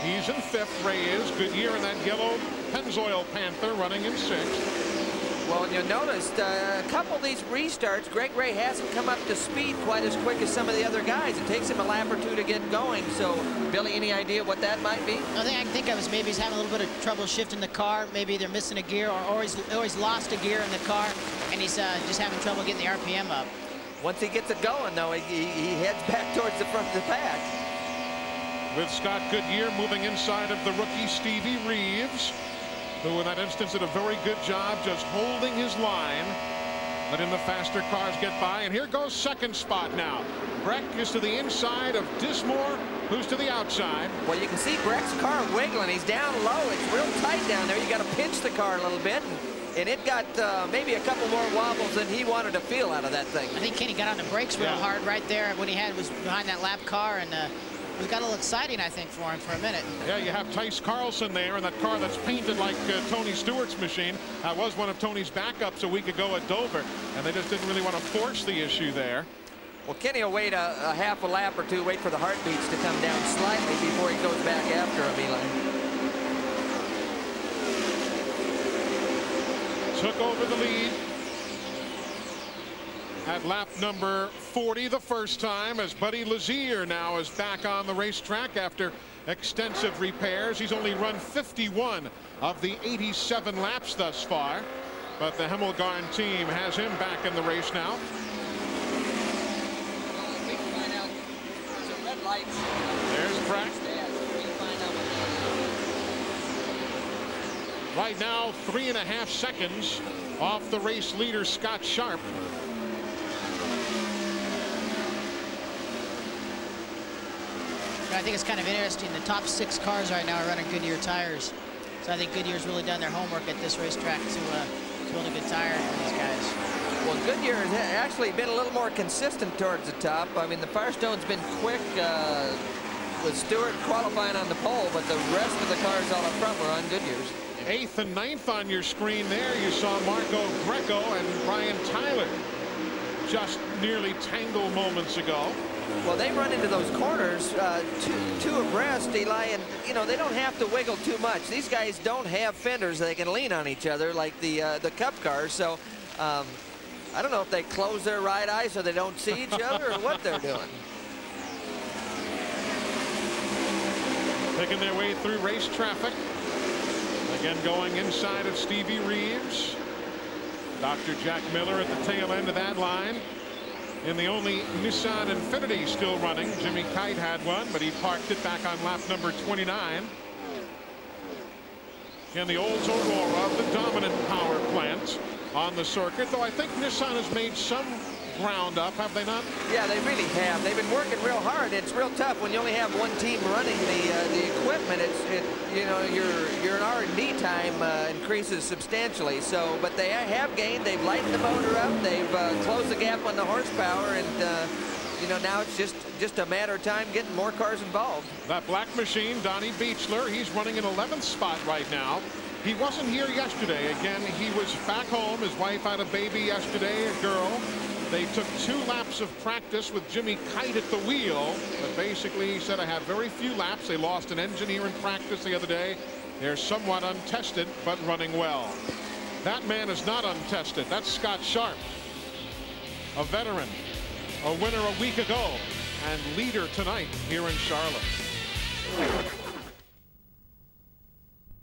He's in 5th. Ray is. Goodyear in that yellow Pennzoil Panther running in 6th. Well, and you'll notice a couple of these restarts, Greg Ray hasn't come up to speed quite as quick as some of the other guys. It takes him a lap or two to get going. So, Billy, any idea what that might be? The thing I can think of is maybe he's having a little bit of trouble shifting the car. Maybe they're missing a gear, or he's lost a gear in the car, and he's just having trouble getting the RPM up. Once he gets it going, though, he heads back towards the front of the pack. With Scott Goodyear moving inside of the rookie Stevie Reeves, who in that instance did a very good job just holding his line, letting the faster cars get by. And here goes 2nd spot now. Breck is to the inside of Dismore, who's to the outside. Well, you can see Breck's car wiggling. He's down low. It's real tight down there. You got to pinch the car a little bit. And it got maybe a couple more wobbles than he wanted to feel out of that thing. I think Kenny got on the brakes real hard right there. What he had was behind that lap car, and it got a little exciting, I think, for him for a minute. Yeah, you have Tice Carlson there in that car that's painted like Tony Stewart's machine. That was one of Tony's backups a week ago at Dover, and they just didn't really want to force the issue there. Well, Kenny will wait a half a lap or two, wait for the heartbeats to come down slightly before he goes back after him, Eli. Took over the lead at lap number 40 the first time, as Buddy Lazier now is back on the racetrack after extensive repairs. He's only run 51 of the 87 laps thus far, but the Hemmelgarn team has him back in the race now. There's Breck. Right now, 3.5 seconds off the race leader, Scott Sharp. I think it's kind of interesting. The top 6 cars right now are running Goodyear tires. So I think Goodyear's really done their homework at this racetrack to build a good tire for these guys. Well, Goodyear has actually been a little more consistent towards the top. I mean, the Firestone's been quick with Stewart qualifying on the pole, but the rest of the cars all up front were on Goodyear's. 8th and 9th on your screen there. You saw Marco Greco and Brian Tyler just nearly tangle moments ago. Well, they run into those corners two abreast, Eli, and you know they don't have to wiggle too much. These guys don't have fenders they can lean on each other like the Cup cars. So I don't know if they close their right eye so they don't see each other or what they're doing. Picking their way through race traffic. Again, going inside of Stevie Reeves. Dr. Jack Miller at the tail end of that line. In the only Nissan Infiniti still running. Jimmy Kite had one, but he parked it back on lap number 29. And the Olds Aurora, the dominant power plant on the circuit. Though I think Nissan has made some ground up, have they not? Yeah, they really have. They've been working real hard. It's real tough when you only have one team running the equipment. You know, your R&D time increases substantially. So, but they have gained. They've lightened the motor up. They've closed the gap on the horsepower, and you know, now it's just a matter of time getting more cars involved. That black machine, Donnie Beechler, he's running an 11th spot right now. He wasn't here yesterday. Again, he was back home. His wife had a baby yesterday, a girl. They took 2 laps of practice with Jimmy Kite at the wheel. But basically, he said, I have very few laps. They lost an engineer in practice the other day. They're somewhat untested, but running well. That man is not untested. That's Scott Sharp, a veteran, a winner a week ago, and leader tonight here in Charlotte.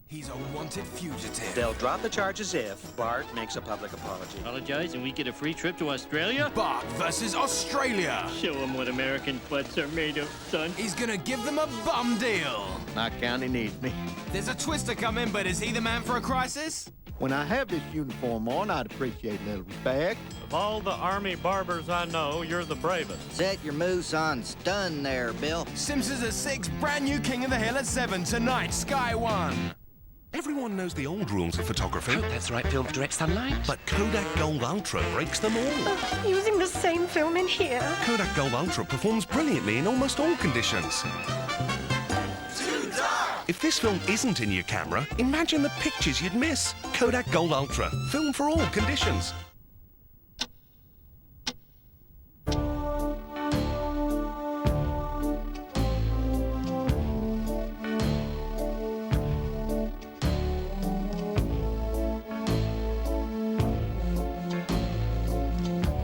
He's a wanted fugitive. They'll drop the charges if Bart makes a public apology. Apologize and we get a free trip to Australia? Bart versus Australia. Show them what American butts are made of, son. He's gonna give them a bum deal. My county needs me. There's a twister coming, but is he the man for a crisis? When I have this uniform on, I'd appreciate a little respect. Of all the Army barbers I know, you're the bravest. Set your moose on stun there, Bill. Simpsons at 6, brand new King of the Hill at 7, tonight, Sky 1. Everyone knows the old rules of photography. Oh, that's right, film direct sunlight. But Kodak Gold Ultra breaks them all. Oh, using the same film in here. Kodak Gold Ultra performs brilliantly in almost all conditions. Too dark! If this film isn't in your camera, imagine the pictures you'd miss. Kodak Gold Ultra, film for all conditions.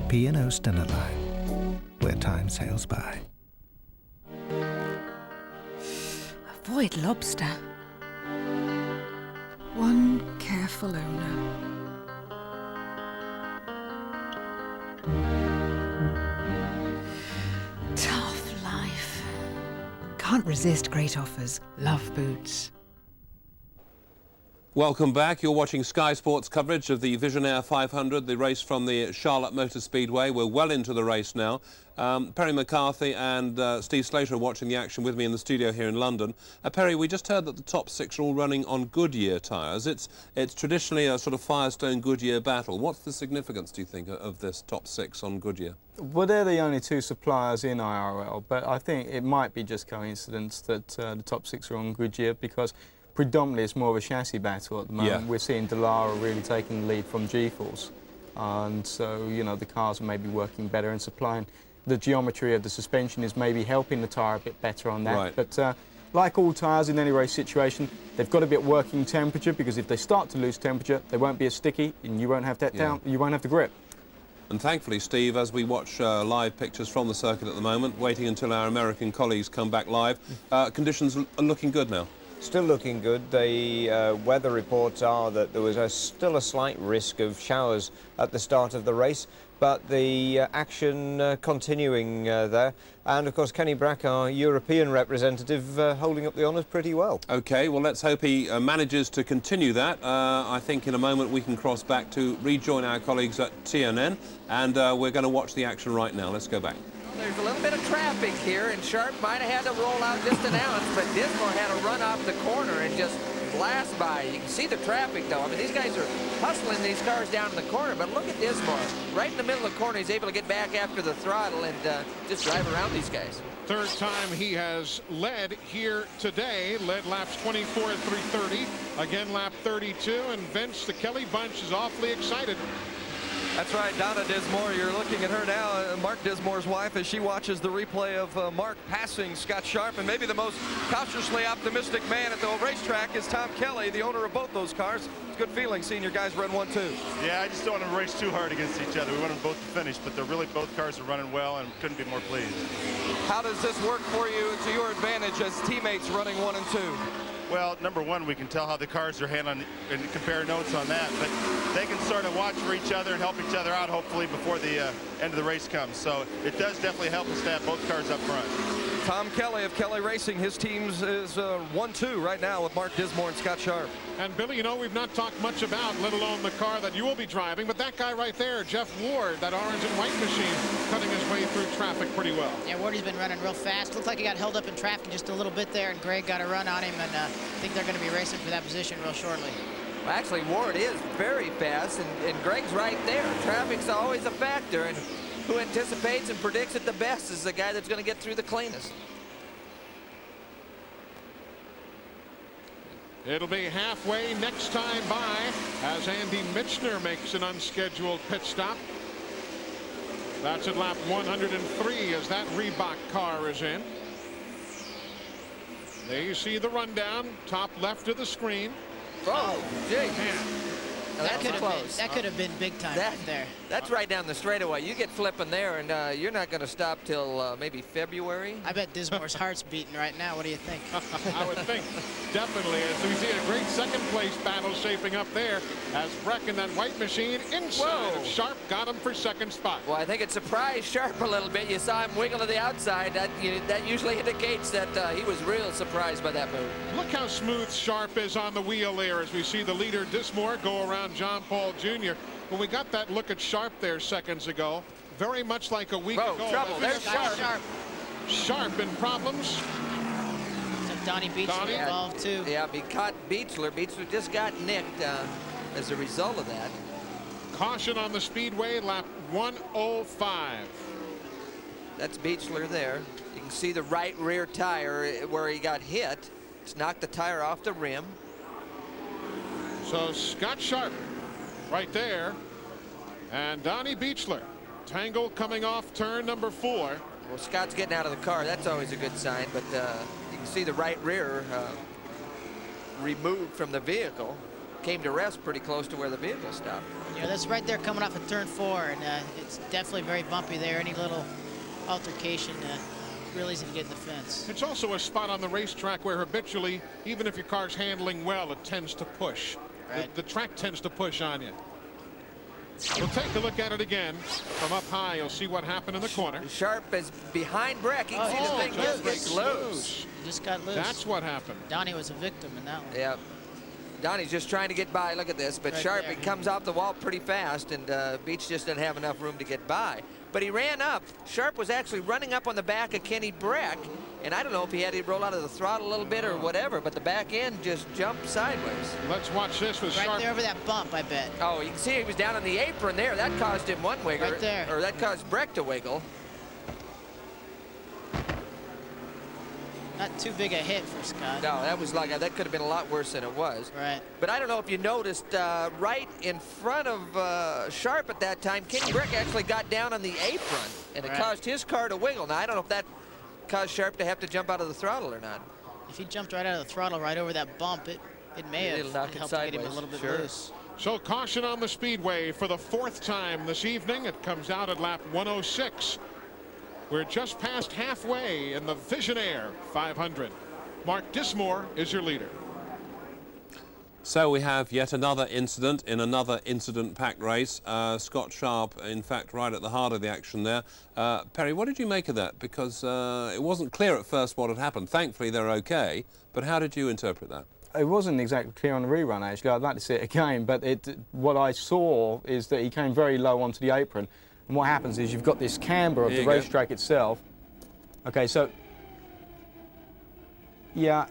P&O Stena Line, where time sails by. Avoid lobster. One careful owner. Tough life. Can't resist great offers. Love boots. Welcome back. You're watching Sky Sports coverage of the Visionaire 500, the race from the Charlotte Motor Speedway. We're well into the race now. Perry McCarthy and Steve Slater are watching the action with me in the studio here in London. Perry, we just heard that the top 6 are all running on Goodyear tyres. It's traditionally a sort of Firestone-Goodyear battle. What's the significance, do you think, of this top 6 on Goodyear? Well, they're the only 2 suppliers in IRL, but I think it might be just coincidence that the top 6 are on Goodyear, because predominantly it's more of a chassis battle at the moment. Yeah. We're seeing Dallara really taking the lead from G-Force. And so, you know, the cars are maybe working better and supplying. The geometry of the suspension is maybe helping the tyre a bit better on that. Right. But like all tyres in any race situation, they've got a bit working temperature, because if they start to lose temperature, they won't be as sticky and you won't have that down, you won't have the grip. And thankfully, Steve, as we watch live pictures from the circuit at the moment, waiting until our American colleagues come back live, conditions are looking good now. Still looking good. The weather reports are that there was still a slight risk of showers at the start of the race, but the action continuing there. And of course, Kenny Brack, our European representative, holding up the honours pretty well. OK, well, let's hope he manages to continue that. I think in a moment we can cross back to rejoin our colleagues at TNN, and we're going to watch the action right now. Let's go back. There's a little bit of traffic here, and Sharp might have had to roll out just an ounce, but Dismore had to run off the corner and just blast by. You can see the traffic, though. I mean, these guys are hustling these cars down in the corner, but look at Dismore. Right in the middle of the corner, he's able to get back after the throttle and just drive around these guys. Third time he has led here today. Led laps 24 at 3:30. Again, lap 32, and Vince, the Kelly bunch, is awfully excited. That's right, Donna Dismore. You're looking at her now, Mark Dismore's wife, as she watches the replay of Mark passing Scott Sharp. And maybe the most cautiously optimistic man at the racetrack is Tom Kelly, the owner of both those cars. It's a good feeling seeing your guys run 1-2. Yeah, I just don't want to race too hard against each other. We want them both to finish, but they're really, both cars are running well, and couldn't be more pleased. How does this work for you to your advantage as teammates running 1 and 2? Well, number one, we can tell how the cars are handling and compare notes on that, but they can sort of watch for each other and help each other out, hopefully, before the end of the race comes. So it does definitely help us to have both cars up front. Tom Kelly of Kelly Racing, his team's is 1-2 right now with Mark Dismore and Scott Sharp. And Billy, you know, we've not talked much about, let alone the car that you will be driving, but that guy right there, Jeff Ward, that orange and white machine, cutting his way through traffic pretty well. Yeah, Wardy's been running real fast. Looked like he got held up in traffic just a little bit there, and Greg got a run on him, and I think they're going to be racing for that position real shortly. Well, actually, Ward is very fast, and Greg's right there. Traffic's always a factor, and who anticipates and predicts it the best is the guy that's going to get through the cleanest. It'll be halfway next time by as Andy Michner makes an unscheduled pit stop. That's at lap 103 as that Reebok car is in. There you see the rundown, top left of the screen. Oh, gee. Man. That could have been big time right there. That's right down the straightaway. You get flipping there, and you're not going to stop till maybe February. I bet Dismore's heart's beating right now. What do you think? I would think, definitely. As we see a great second place battle shaping up there as Breck and that white machine inside of Sharp got him for second spot. Well, I think it surprised Sharp a little bit. You saw him wiggle to the outside. That usually indicates that he was real surprised by that move. Look how smooth Sharp is on the wheel there as we see the leader Dismore go around John Paul Jr. When we got that look at Sharp there seconds ago, very much like a week ago. Trouble. There's Sharp. Sharp in problems. So Donnie Beechler involved too. Yeah, he caught Beechler. Beechler just got nicked as a result of that. Caution on the Speedway, lap 105. That's Beechler there. You can see the right rear tire where he got hit. It's knocked the tire off the rim. So Scott Sharp right there, and Donnie Beechler. Tangle coming off turn number 4. Well, Scott's getting out of the car. That's always a good sign, but you can see the right rear removed from the vehicle. Came to rest pretty close to where the vehicle stopped. Yeah, that's right there coming off of turn 4, and it's definitely very bumpy there. Any little altercation real easy to get in the fence. It's also a spot on the racetrack where habitually, even if your car's handling well, it tends to push. Right. The track tends to push on you. We'll take a look at it again from up high. You'll see what happened in the corner. Sharp is behind Breck. You can see the thing just gets loose. He just got loose. That's what happened. Donnie was a victim in that one. Yeah. Donnie's just trying to get by. Look at this. But right Sharp, he comes off the wall pretty fast, and Beach just didn't have enough room to get by. But he ran up. Sharp was actually running up on the back of Kenny Breck, and I don't know if he had to roll out of the throttle a little bit or whatever, but the back end just jumped sideways. Let's watch this with Sharp. Right there over that bump, I bet. Oh, you can see he was down on the apron there. That caused him one wiggle. Right there. Or that caused Breck to wiggle. Not too big a hit for Scott. No, that was like that could have been a lot worse than it was. Right. But I don't know if you noticed, right in front of Sharp at that time, Kenny Breck actually got down on the apron, and it caused his car to wiggle. Now I don't know if that caused Sharp to have to jump out of the throttle or not. If he jumped right out of the throttle right over that bump, it may have helped to get him a little bit loose. So caution on the Speedway for the 4th time this evening. It comes out at lap 106. We're just past halfway in the Visionaire 500. Mark Dismore is your leader. So we have yet another incident in another incident-packed race. Scott Sharp, in fact, right at the heart of the action there. Perry, what did you make of that? Because it wasn't clear at first what had happened. Thankfully, they're okay. But how did you interpret that? It wasn't exactly clear on the rerun, actually. I'd like to see it again. But what I saw is that he came very low onto the apron. And what happens is you've got this camber of the racetrack itself. Okay, so, yeah.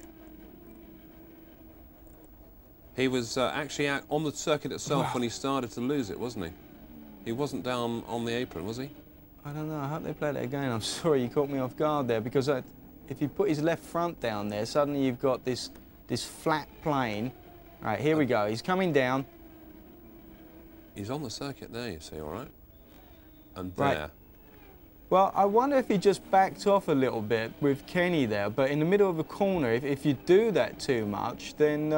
He was actually out on the circuit itself when he started to lose it, wasn't he? He wasn't down on the apron, was he? I don't know. I hope they play that again. I'm sorry you caught me off guard there, because if you put his left front down there, suddenly you've got this flat plane. All right, here we go. He's coming down. He's on the circuit there, you see, all right? And there. Right. Well, I wonder if he just backed off a little bit with Kenny there, but in the middle of the corner, if you do that too much, then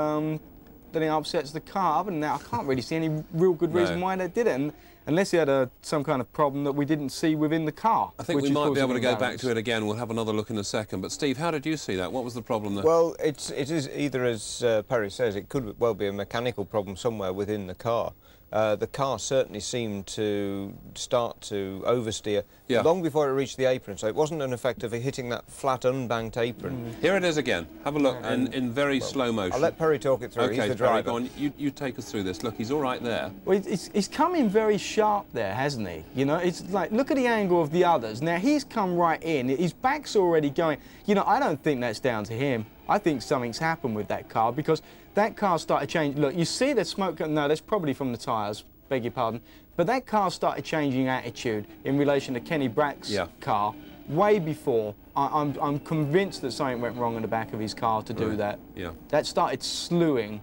it upsets the car. Other than that, I can't really see any real good reason why they did it, and unless he had some kind of problem that we didn't see within the car. I think we might be able to go back to it again. We'll have another look in a second. But Steve, how did you see that? What was the problem there? Well, it is either, as Perry says, it could well be a mechanical problem somewhere within the car. the car certainly seemed to start to oversteer long before it reached the apron, so it wasn't an effect of hitting that flat unbanked apron. Here it is again. Have a look, and in very slow motion. I'll let Perry talk it through. Okay, He's the Perry, driver. go on. You take us through this. Look, he's all right there. Well, he's come in very sharp there, hasn't he? You know, it's like, look at the angle of the others. Now, he's come right in. His back's already going. You know, I don't think that's down to him. I think something's happened with that car because that car started changing. Look, you see the smoke. No, that's probably from the tyres. Beg your pardon. But that car started changing attitude in relation to Kenny Brack's car way before. I'm convinced that something went wrong in the back of his car to do that. Yeah. That started slewing.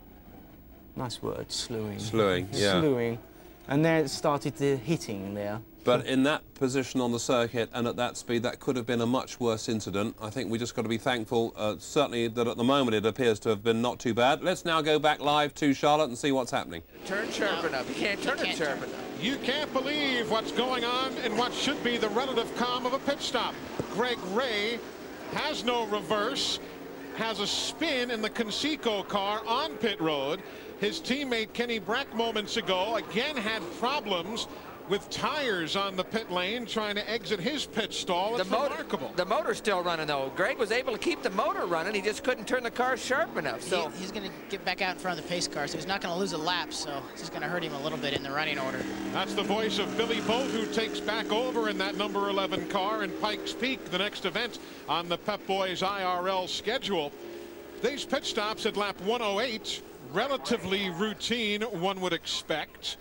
Nice word, slewing. Slewing, yeah. Slewing. And then it started to hitting there. But in that position on the circuit and at that speed, that could have been a much worse incident. I think we just got to be thankful, certainly, that at the moment it appears to have been not too bad. Let's now go back live to Charlotte and see what's happening. Turn sharp enough. You can't turn it sharp enough. You can't believe what's going on in what should be the relative calm of a pit stop. Greg Ray has no reverse, has a spin in the Conseco car on pit road. His teammate Kenny Brack moments ago again had problems with tires on the pit lane trying to exit his pit stall. It's remarkable. The motor's still running, though. Greg was able to keep the motor running. He just couldn't turn the car sharp enough. So he's going to get back out in front of the pace car, so he's not going to lose a lap, so it's just going to hurt him a little bit in the running order. That's the voice of Billy Boat, who takes back over in that number 11 car in Pikes Peak, the next event on the Pep Boys IRL schedule. These pit stops at lap 108, relatively routine, one would expect.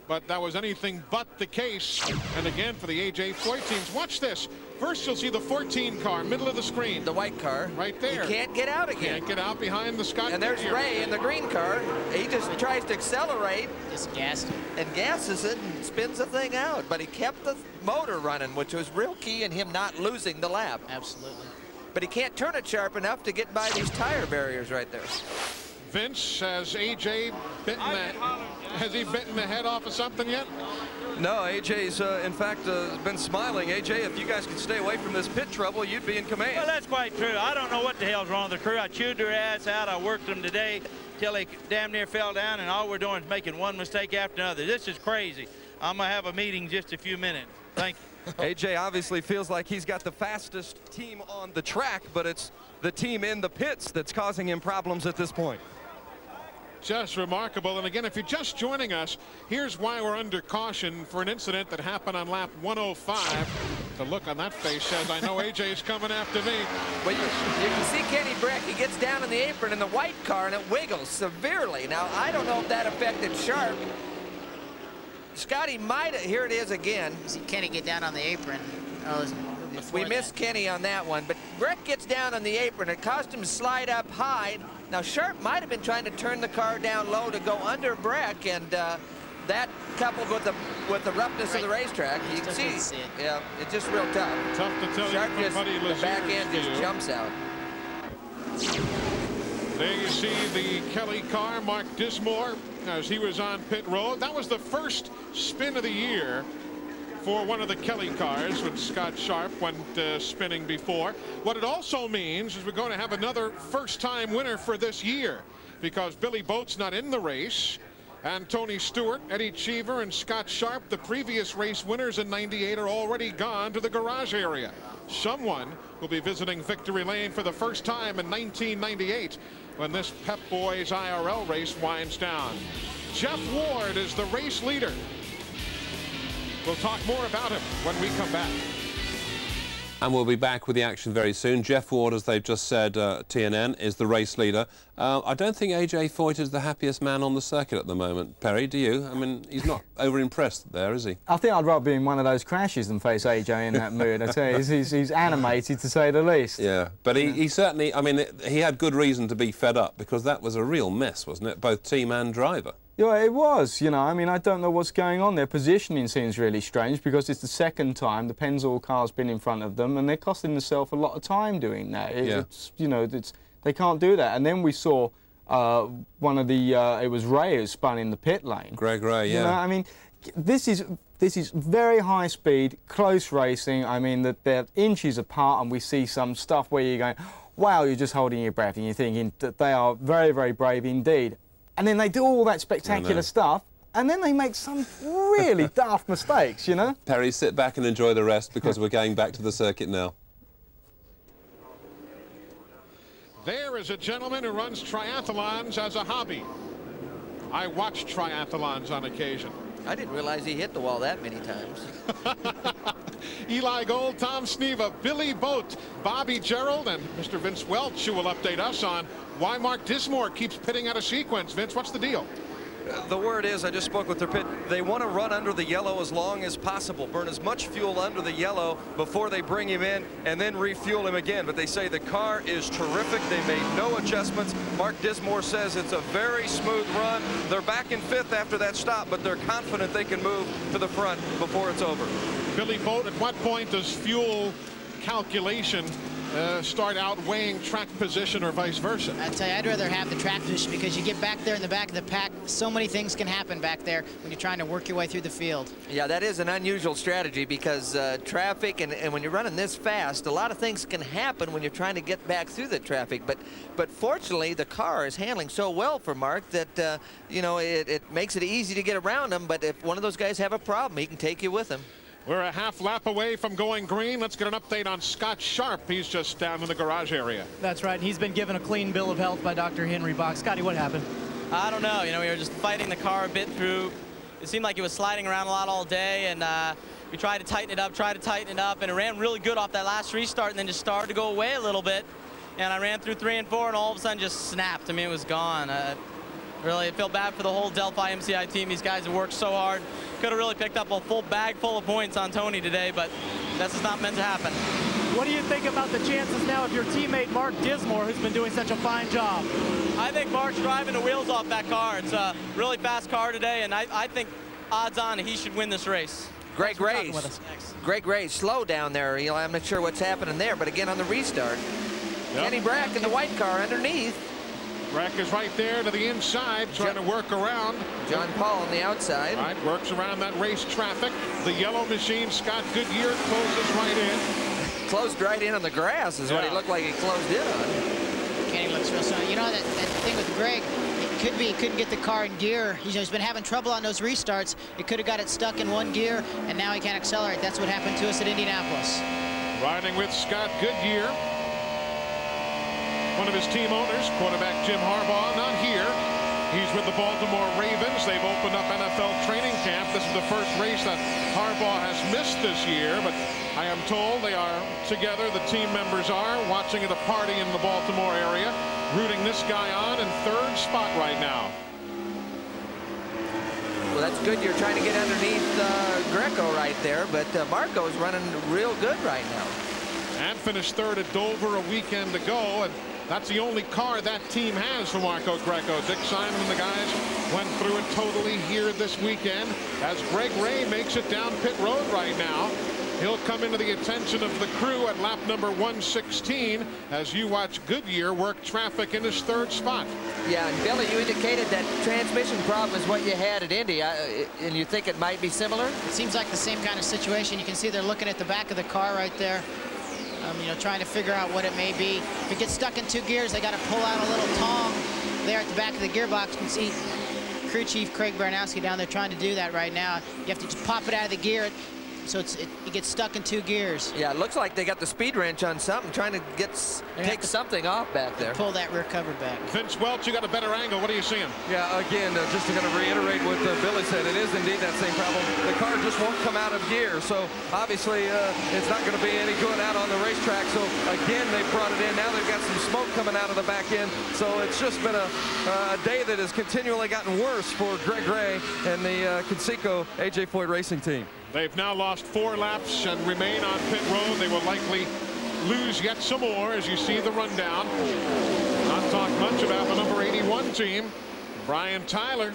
But that was anything but the case. And again, for the AJ Foyt teams, watch this. First, you'll see the 14 car, middle of the screen. The white car. Right there. He can't get out again. Can't get out behind the Scott. And there's Ray in the green car. He just tries to accelerate. Just gassed him. And gasses it and spins the thing out. But he kept the motor running, which was real key in him not losing the lap. Absolutely. But he can't turn it sharp enough to get by these tire barriers right there. Vince, has AJ bitten that? Has he bitten the head off of something yet? No, AJ's in fact been smiling. AJ, if you guys could stay away from this pit trouble, you'd be in command. Well, that's quite true. I don't know what the hell's wrong with the crew. I chewed their ass out. I worked them today till they damn near fell down, and all we're doing is making one mistake after another. This is crazy. I'm gonna have a meeting in just a few minutes. Thank you. AJ obviously feels like he's got the fastest team on the track, but it's the team in the pits that's causing him problems at this point. Just remarkable. And again, if you're just joining us, here's why we're under caution for an incident that happened on lap 105. The look on that face says, I know AJ's coming after me. But you can see Kenny Brack. He gets down in the apron in the white car, and it wiggles severely. Now, I don't know if that affected Sharp. Scotty might have. Here it is again. You see Kenny get down on the apron. Oh, we missed Kenny on that one, but Breck gets down on the apron. It caused him to slide up high. Now Sharp might have been trying to turn the car down low to go under Breck, and that coupled with the roughness of the racetrack, you can see, yeah, it's just real tough. Tough to tell Sharp you just, from Buddy the back end Lazier's just jumps out. There you see the Kelly car, Mark Dismore, as he was on pit road. That was the first spin of the year for one of the Kelly cars when Scott Sharp went spinning before. What it also means is we're going to have another first-time winner for this year, because Billy Boat's not in the race, and Tony Stewart, Eddie Cheever, and Scott Sharp, the previous race winners in '98, are already gone to the garage area. Someone will be visiting Victory Lane for the first time in 1998 when this Pep Boys IRL race winds down. Jeff Ward is the race leader. We'll talk more about him when we come back. And we'll be back with the action very soon. Jeff Ward, as they've just said, TNN, is the race leader. I don't think AJ Foyt is the happiest man on the circuit at the moment. Perry, do you? I mean, he's not over-impressed there, is he? I think I'd rather be in one of those crashes than face AJ in that mood. I tell you, he's animated, to say the least. Yeah, but he certainly, I mean, he had good reason to be fed up, because that was a real mess, wasn't it? Both team and driver. Yeah, it was, you know. I mean, I don't know what's going on. Their positioning seems really strange, because it's the second time the Pennzoil car's been in front of them, and they're costing themselves a lot of time doing that. It's, you know, they can't do that. And then we saw one of the, it was Ray who spun in the pit lane. Greg Ray, yeah. You know, I mean, this is very high speed, close racing. I mean, that they're inches apart, and we see some stuff where you're going, wow, you're just holding your breath, and you're thinking that they are very, very brave indeed. And then they do all that spectacular stuff, and then they make some really daft mistakes, you know? Perry, sit back and enjoy the rest because we're going back to the circuit now. There is a gentleman who runs triathlons as a hobby. I watch triathlons on occasion. I didn't realize he hit the wall that many times. Eli Gold, Tom Sneva, Billy Boat, Bobby Gerald, and Mr. Vince Welch, who will update us on why Mark Dismore keeps pitting out of sequence. Vince, what's the deal? The word is, I just spoke with their pit, they want to run under the yellow as long as possible, burn as much fuel under the yellow before they bring him in and then refuel him again. But they say the car is terrific. They made no adjustments. Mark Dismore says it's a very smooth run. They're back in 5th after that stop, but they're confident they can move to the front before it's over. Billy Boat, at what point does fuel calculation start outweighing track position or vice versa? I tell you, I'd rather have the track position because you get back there in the back of the pack, so many things can happen back there when you're trying to work your way through the field. Yeah, that is an unusual strategy because traffic and when you're running this fast, a lot of things can happen when you're trying to get back through the traffic. But fortunately, the car is handling so well for Mark that you know, it makes it easy to get around him. But if one of those guys have a problem, he can take you with him. We're a half lap away from going green. Let's get an update on Scott Sharp. He's just down in the garage area. That's right. He's been given a clean bill of health by Dr. Henry Bach. Scotty, what happened? I don't know. You know, we were just fighting the car a bit through. It seemed like it was sliding around a lot all day, and we tried to tighten it up, and it ran really good off that last restart, and then just started to go away a little bit. And I ran through 3 and 4, and all of a sudden just snapped. I mean, it was gone. Really, it felt bad for the whole Delphi MCI team. These guys have worked so hard. Could have really picked up a full bag full of points on Tony today, but that's just not meant to happen. What do you think about the chances now of your teammate Mark Dismore, who's been doing such a fine job? I think Mark's driving the wheels off that car. It's a really fast car today, and I think odds on he should win this race. Great race. Great race. Slow down there, Eli. I'm not sure what's happening there, but again on the restart. Yep. Kenny Brack in the white car underneath. Brack is right there to the inside, trying to work around. John Paul on the outside. All right, works around that race traffic. The yellow machine, Scott Goodyear, closes right in. Closed right in on the grass is what he looked like he closed in on. Kenny looks real strong. You know, that thing with Greg, it could be he couldn't get the car in gear. You know, he's been having trouble on those restarts. It could have got it stuck in one gear, and now he can't accelerate. That's what happened to us at Indianapolis. Riding with Scott Goodyear. One of his team owners, quarterback Jim Harbaugh, not here. He's with the Baltimore Ravens. They've opened up NFL training camp. This is the first race that Harbaugh has missed this year, but I am told they are together, the team members are, watching at a party in the Baltimore area, rooting this guy on in 3rd spot right now. Well, that's good. You're trying to get underneath Greco right there, but Marco's running real good right now. And finished 3rd at Dover a weekend ago, and that's the only car that team has for Marco Greco. Dick Simon and the guys went through it totally here this weekend as Greg Ray makes it down pit road right now. He'll come into the attention of the crew at lap number 116 as you watch Goodyear work traffic in his 3rd spot. Yeah, and Billy, you indicated that transmission problem is what you had at Indy, and you think it might be similar? It seems like the same kind of situation. You can see they're looking at the back of the car right there. You know, trying to figure out what it may be. If it gets stuck in 2 gears, they got to pull out a little tong there at the back of the gearbox. You can see crew chief Craig Baranowski down there trying to do that right now. You have to just pop it out of the gear so it gets stuck in 2 gears. Yeah, it looks like they got the speed wrench on something, trying to take something off back there. Pull that rear cover back. Vince Welch, you got a better angle. What are you seeing? Yeah, again, just to kind of reiterate what Billy said, it is indeed that same problem. The car just won't come out of gear, so obviously it's not going to be any good out on the racetrack. So again, they brought it in. Now they've got some smoke coming out of the back end. So it's just been a day that has continually gotten worse for Greg Ray and the Conseco AJ Foyt Racing team. They've now lost 4 laps and remain on pit road. They will likely lose yet some more as you see the rundown. Not talk much about the number 81 team. Brian Tyler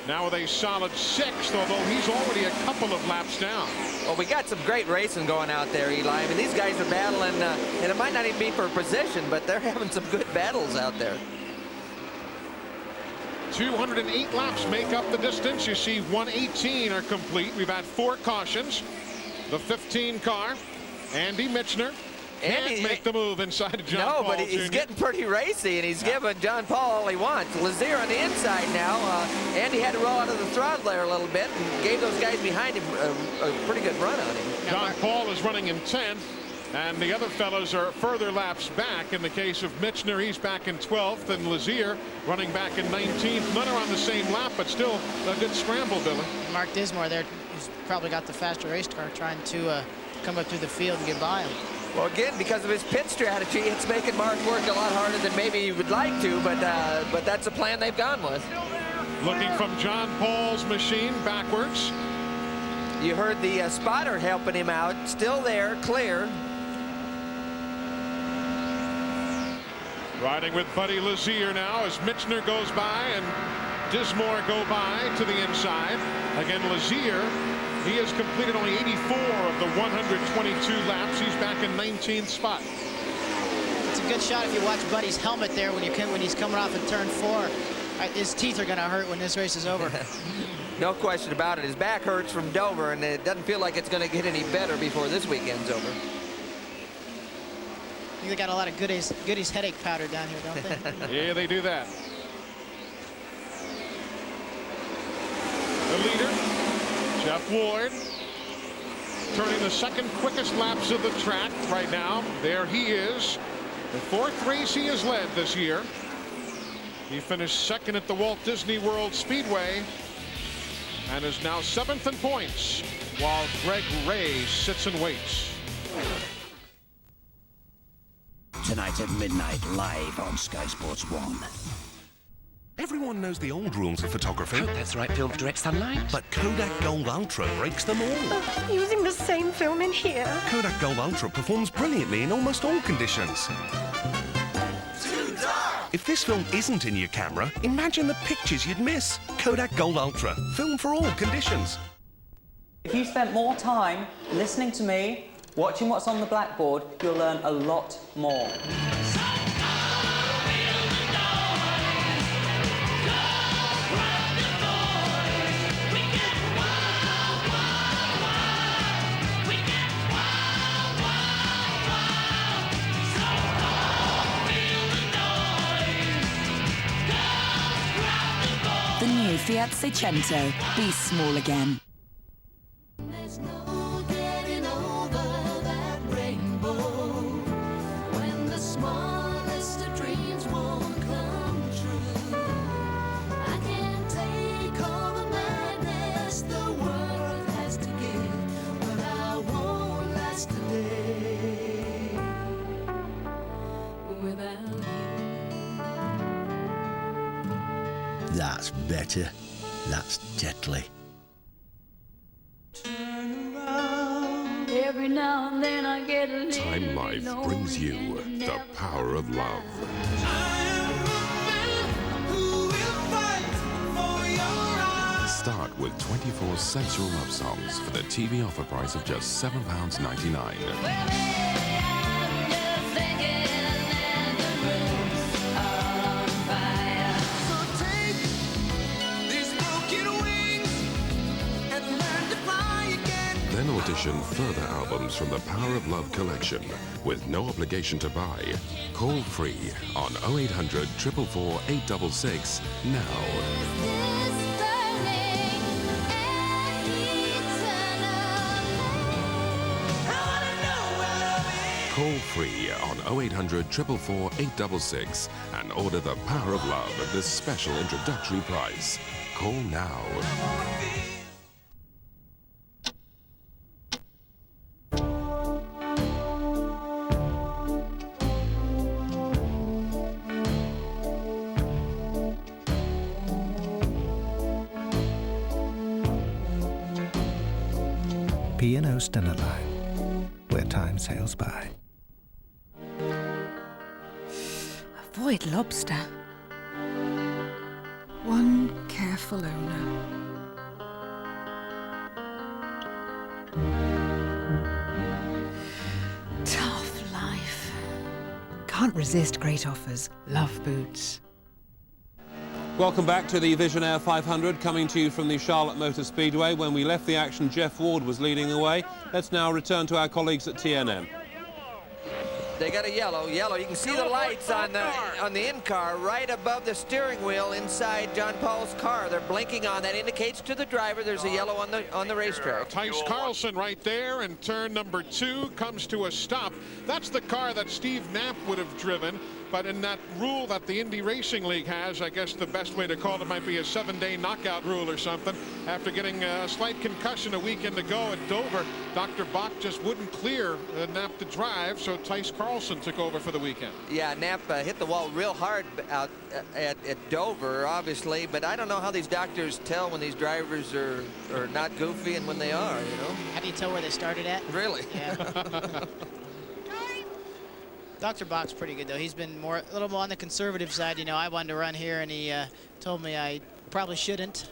now with a solid 6th, although he's already a couple of laps down. Well, we got some great racing going out there, Eli. I mean, these guys are battling, and it might not even be for position, but they're having some good battles out there. 208 laps make up the distance. You see 118 are complete. We've had 4 cautions. The 15 car, Andy Michner, Andy make the move inside of John Paul. No, but he's getting pretty racy, and he's giving John Paul all he wants. Lazier on the inside now. Andy had to roll out of the throttle there a little bit and gave those guys behind him a pretty good run on him. John Paul is running in 10th, and the other fellows are further laps back. In the case of Michener, he's back in 12th, and Lazier running back in 19th. None are on the same lap, but still a good scramble, Billy. Mark Dismore there, who's probably got the faster race car, trying to come up through the field and get by him. Well, again, because of his pit strategy, it's making Mark work a lot harder than maybe he would like to, but that's the plan they've gone with. Looking from John Paul's machine backwards. You heard the spotter helping him out. Still there, clear. Riding with Buddy Lazier now as Michener goes by and Dismore go by to the inside. Again, Lazier, he has completed only 84 of the 122 laps. He's back in 19th spot. It's a good shot if you watch Buddy's helmet there when he's coming off of turn 4. His teeth are going to hurt when this race is over. No question about it. His back hurts from Dover, and it doesn't feel like it's going to get any better before this weekend's over. I think they got a lot of goodies headache powder down here, don't they? Yeah, they do that. The leader, Jeff Ward, turning the second quickest laps of the track right now. There he is. The 4th race he has led this year. He finished second at the Walt Disney World Speedway and is now 7th in points, while Greg Ray sits and waits. Tonight at midnight, live on SkySports 1. Everyone knows the old rules of photography. Oh, that's right, film direct sunlight. But Kodak Gold Ultra breaks them all. Using the same film in here. Kodak Gold Ultra performs brilliantly in almost all conditions. Too dark! If this film isn't in your camera, imagine the pictures you'd miss. Kodak Gold Ultra, film for all conditions. If you spent more time listening to me, watching what's on the blackboard, you'll learn a lot more. The new Fiat 600, be small again. That's better. That's deadly. Every now and then I get a little Time Life brings you the power of love. Start with 24 sensual love songs for the TV offer price of just £7.99. Then audition further albums from the Power of Love collection with no obligation to buy. Call free on 0800 444 866 now. Call free on 0800 444 866 and order the Power of Love at this special introductory price. Call now. P&O Standard Line, where time sails by. Avoid lobster. One careful owner. Tough life. Can't resist great offers. Love boots. Welcome back to the Visionaire 500, coming to you from the Charlotte Motor Speedway. When we left the action, Jeff Ward was leading the way. Let's now return to our colleagues at TNN. They got a yellow. You can see the lights on the in-car right above the steering wheel inside John Paul's car. They're blinking on. That indicates to the driver there's a yellow on the racetrack. Tice Carlson right there, and turn number 2 comes to a stop. That's the car that Steve Knapp would have driven. But in that rule that the Indy Racing League has, I guess the best way to call it might be a 7-day knockout rule or something. After getting a slight concussion a weekend ago at Dover, Dr. Bach just wouldn't clear Knapp to drive, so Tice Carlson took over for the weekend. Yeah, Knapp hit the wall real hard out at Dover, obviously, but I don't know how these doctors tell when these drivers are not goofy and when they are, you know? How do you tell where they started at? Really? Yeah. Dr. Bach's pretty good, though. He's been a little more on the conservative side. You know, I wanted to run here, and he told me I probably shouldn't.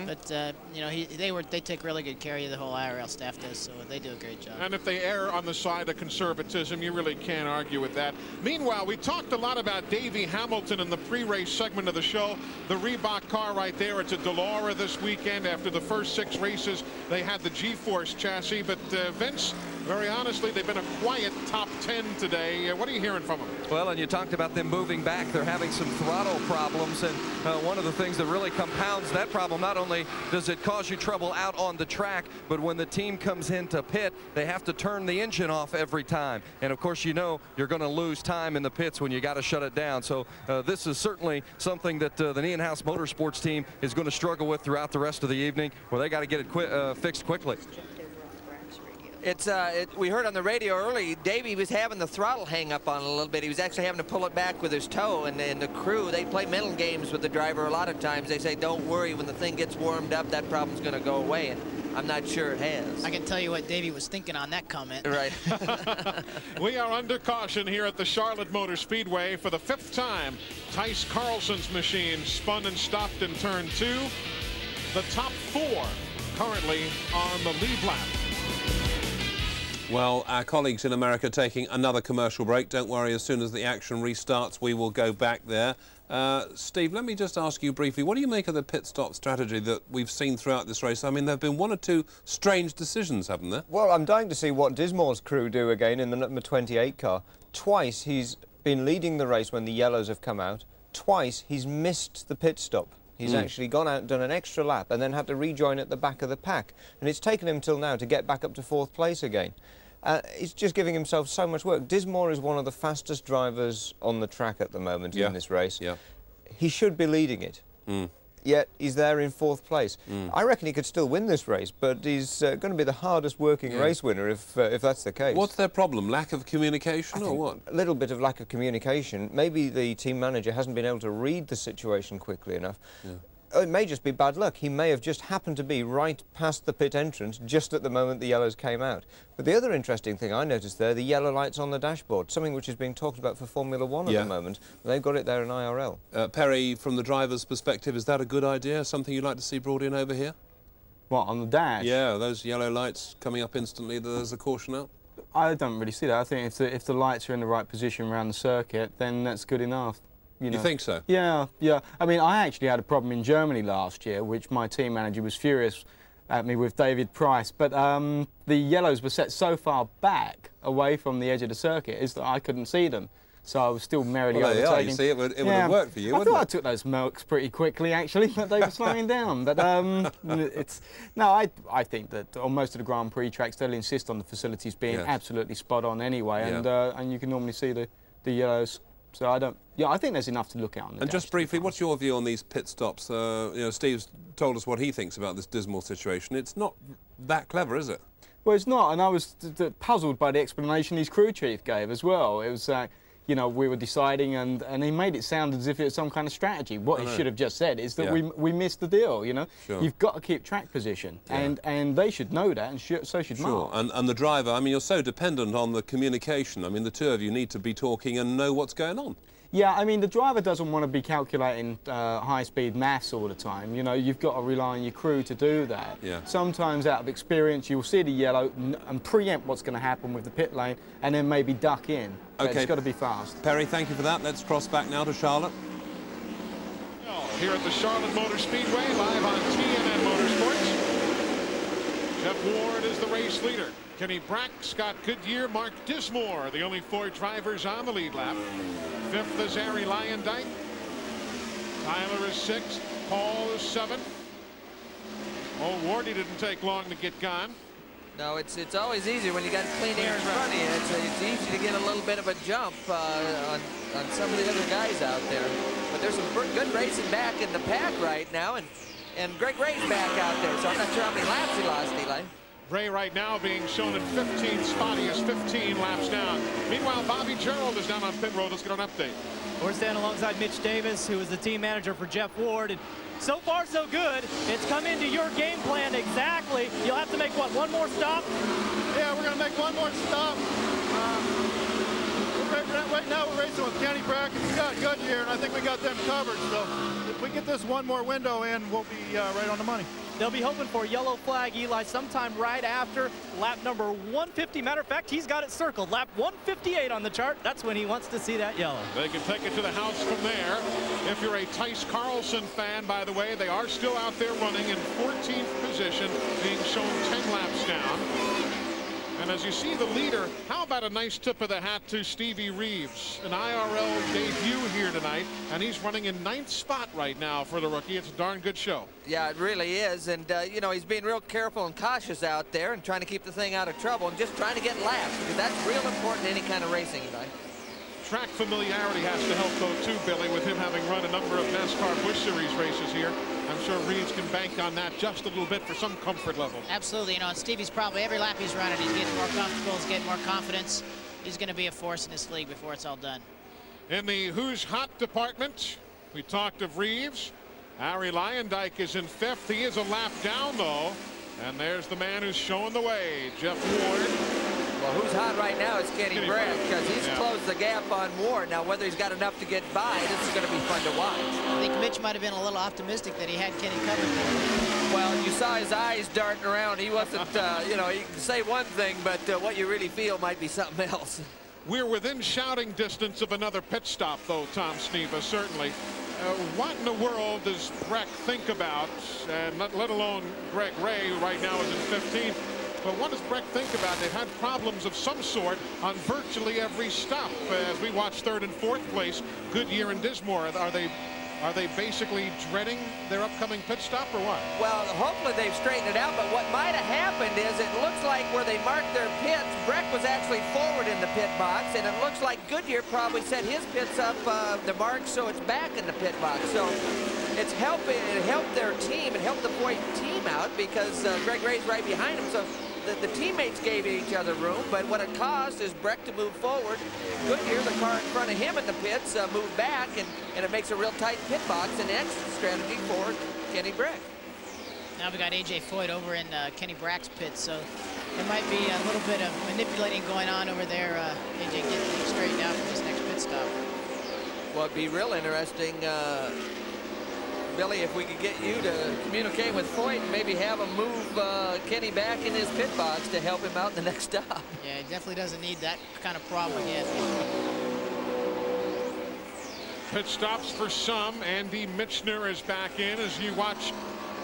But you know, they take really good care of you. The whole IRL staff does, so they do a great job. And if they err on the side of conservatism, you really can't argue with that. Meanwhile, we talked a lot about Davey Hamilton in the pre-race segment of the show. The Reebok car right there. It's a Delora this weekend. After the first 6 races, they had the G-Force chassis. But Vince, very honestly, they've been a quiet top 10 today. What are you hearing from them? Well, and you talked about them moving back. They're having some throttle problems, and one of the things that really compounds that problem, not only does it cause you trouble out on the track, but when the team comes into pit, they have to turn the engine off every time. And of course, you know you're going to lose time in the pits when you got to shut it down. So this is certainly something that the Neon House Motorsports team is going to struggle with throughout the rest of the evening, where they got to get it fixed quickly. We heard on the radio early, Davey was having the throttle hang up on a little bit. He was actually having to pull it back with his toe, and the crew, they play mental games with the driver a lot of times. They say, don't worry, when the thing gets warmed up, that problem's going to go away, and I'm not sure it has. I can tell you what Davey was thinking on that comment. Right. We are under caution here at the Charlotte Motor Speedway for the 5th time. Tice Carlson's machine spun and stopped in turn 2. The top 4 currently on the lead lap. Well, our colleagues in America taking another commercial break. Don't worry, as soon as the action restarts, we will go back there. Steve, let me just ask you briefly, what do you make of the pit stop strategy that we've seen throughout this race? I mean, there have been 1 or 2 strange decisions, haven't there? Well, I'm dying to see what Dismore's crew do again in the number 28 car. Twice he's been leading the race when the yellows have come out. Twice he's missed the pit stop. He's actually gone out and done an extra lap and then had to rejoin at the back of the pack. And it's taken him till now to get back up to 4th place again. He's just giving himself so much work. Dismore is one of the fastest drivers on the track at the moment in this race. Yeah. He should be leading it. Yet he's there in 4th place. I reckon he could still win this race, but he's going to be the hardest working race winner if that's the case. What's their problem? Lack of communication or what? A little bit of lack of communication. Maybe the team manager hasn't been able to read the situation quickly enough. It may just be bad luck. He may have just happened to be right past the pit entrance just at the moment the yellows came out. But the other interesting thing I noticed there, the yellow lights on the dashboard, something which is being talked about for Formula 1 at the moment. They've got it there in IRL. Perry, from the driver's perspective, is that a good idea? Something you'd like to see brought in over here? What, on the dash? Yeah, those yellow lights coming up instantly, there's a caution out. I don't really see that. I think if the lights are in the right position around the circuit, then that's good enough. You think so? Yeah, yeah. I mean, I actually had a problem in Germany last year, which my team manager was furious at me with David Price. But the yellows were set so far back away from the edge of the circuit is that I couldn't see them. So I was still merrily overtaking. You see, it would have worked for you, I thought I took those milks pretty quickly, actually, but they were slowing down. But I think that on most of the Grand Prix tracks, they'll insist on the facilities being absolutely spot on anyway, and you can normally see the yellows. So I think there's enough to look at on the And just briefly, what's your view on these pit stops? You know, Steve's told us what he thinks about this Dismore situation. It's not that clever, is it? Well, it's not, and I was puzzled by the explanation his crew chief gave as well. It was you know, we were deciding, and he made it sound as if it was some kind of strategy. What he should have just said is that we missed the deal, you know. You've got to keep track position, and they should know that, and so should Mark. And the driver, I mean, you're so dependent on the communication. I mean, the two of you need to be talking and know what's going on. Yeah, I mean, the driver doesn't want to be calculating high-speed maths all the time. You know, you've got to rely on your crew to do that. Sometimes, out of experience, you'll see the yellow and preempt what's going to happen with the pit lane, and then maybe duck in. Okay. It's got to be fast. Perry, thank you for that. Let's cross back now to Charlotte. Here at the Charlotte Motor Speedway, live on TNN Motorsports. Jeff Ward is the race leader. Kenny Brack, Scott Goodyear, Mark Dismore, the only 4 drivers on the lead lap. 5th is Harry Lyondike. Tyler is 6th. Paul is 7th. Oh, Wardy didn't take long to get gone. No, it's always easy when you got clean air in front of you. It's easy to get a little bit of a jump on some of the other guys out there. But there's some good racing back in the pack right now, and Greg Ray's back out there, so I'm not sure how many laps he lost, Eli. Ray right now being shown in 15th spot. He is 15 laps down. Meanwhile, Bobby Gerald is down on pit road. Let's get an update. We're standing alongside Mitch Davis, who is the team manager for Jeff Ward. And so far, so good. It's come into your game plan exactly. You'll have to make, what, one more stop? Yeah, we're going to make one more stop. Right now, we're racing with Kenny Brack and Scott Goodyear, and I think we got them covered. So if we get this one more window in, we'll be right on the money. They'll be hoping for a yellow flag, Eli, sometime right after lap number 150. Matter of fact, he's got it circled. Lap 158 on the chart. That's when he wants to see that yellow. They can take it to the house from there. If you're a Tice Carlson fan, by the way, they are still out there running in 14th position, being shown 10 laps down. And as you see the leader, how about a nice tip of the hat to Stevie Reeves, an IRL debut here tonight, and he's running in 9th spot right now for the rookie. It's a darn good show. Yeah, it really is, and you know, he's being real careful and cautious out there and trying to keep the thing out of trouble and just trying to get laps, because that's real important in any kind of racing tonight. Track familiarity has to help though too, Billy, with him having run a number of NASCAR Busch Series races here. I'm sure Reeves can bank on that just a little bit for some comfort level. Absolutely. You know, and Stevie's probably every lap he's running, he's getting more comfortable, he's getting more confidence. He's going to be a force in this league before it's all done. In the Who's Hot department, we talked of Reeves. Harry Lyondike is in 5th. He is a lap down though. And there's the man who's showing the way, Jeff Ward. Well, who's hot right now is Kenny Brack, because he's closed the gap on Ward. Now, whether he's got enough to get by, this is going to be fun to watch. I think Mitch might have been a little optimistic that he had Kenny covered there. Well, you saw his eyes darting around. He wasn't, you know, you can say one thing, but what you really feel might be something else. We're within shouting distance of another pit stop, though, Tom Sneva, certainly. What in the world does Breck think about, and let alone Greg Ray, who right now is in 15th? But what does Breck think about? They've had problems of some sort on virtually every stop. As we watch 3rd and 4th place, Goodyear and Dismore, are they basically dreading their upcoming pit stop or what? Well, hopefully they've straightened it out, but what might have happened is it looks like where they marked their pits, Breck was actually forward in the pit box, and it looks like Goodyear probably set his pits up the mark so it's back in the pit box. So it helped their team, it helped the Foyt team out because Greg Ray's right behind him. So the teammates gave each other room, but what it caused is Breck to move forward. Goodyear, the car in front of him in the pits, moved back, and it makes a real tight pit box, and exit strategy for Kenny Brack. Now we got A.J. Foyt over in Kenny Brack's pits, so there might be a little bit of manipulating going on over there. A.J. getting things straightened out for this next pit stop. Well, it'd be real interesting, Billy, if we could get you to communicate with Foyt and maybe have him move Kenny back in his pit box to help him out in the next stop. Yeah, he definitely doesn't need that kind of problem again. Pit stops for some. Andy Michner is back in as you watch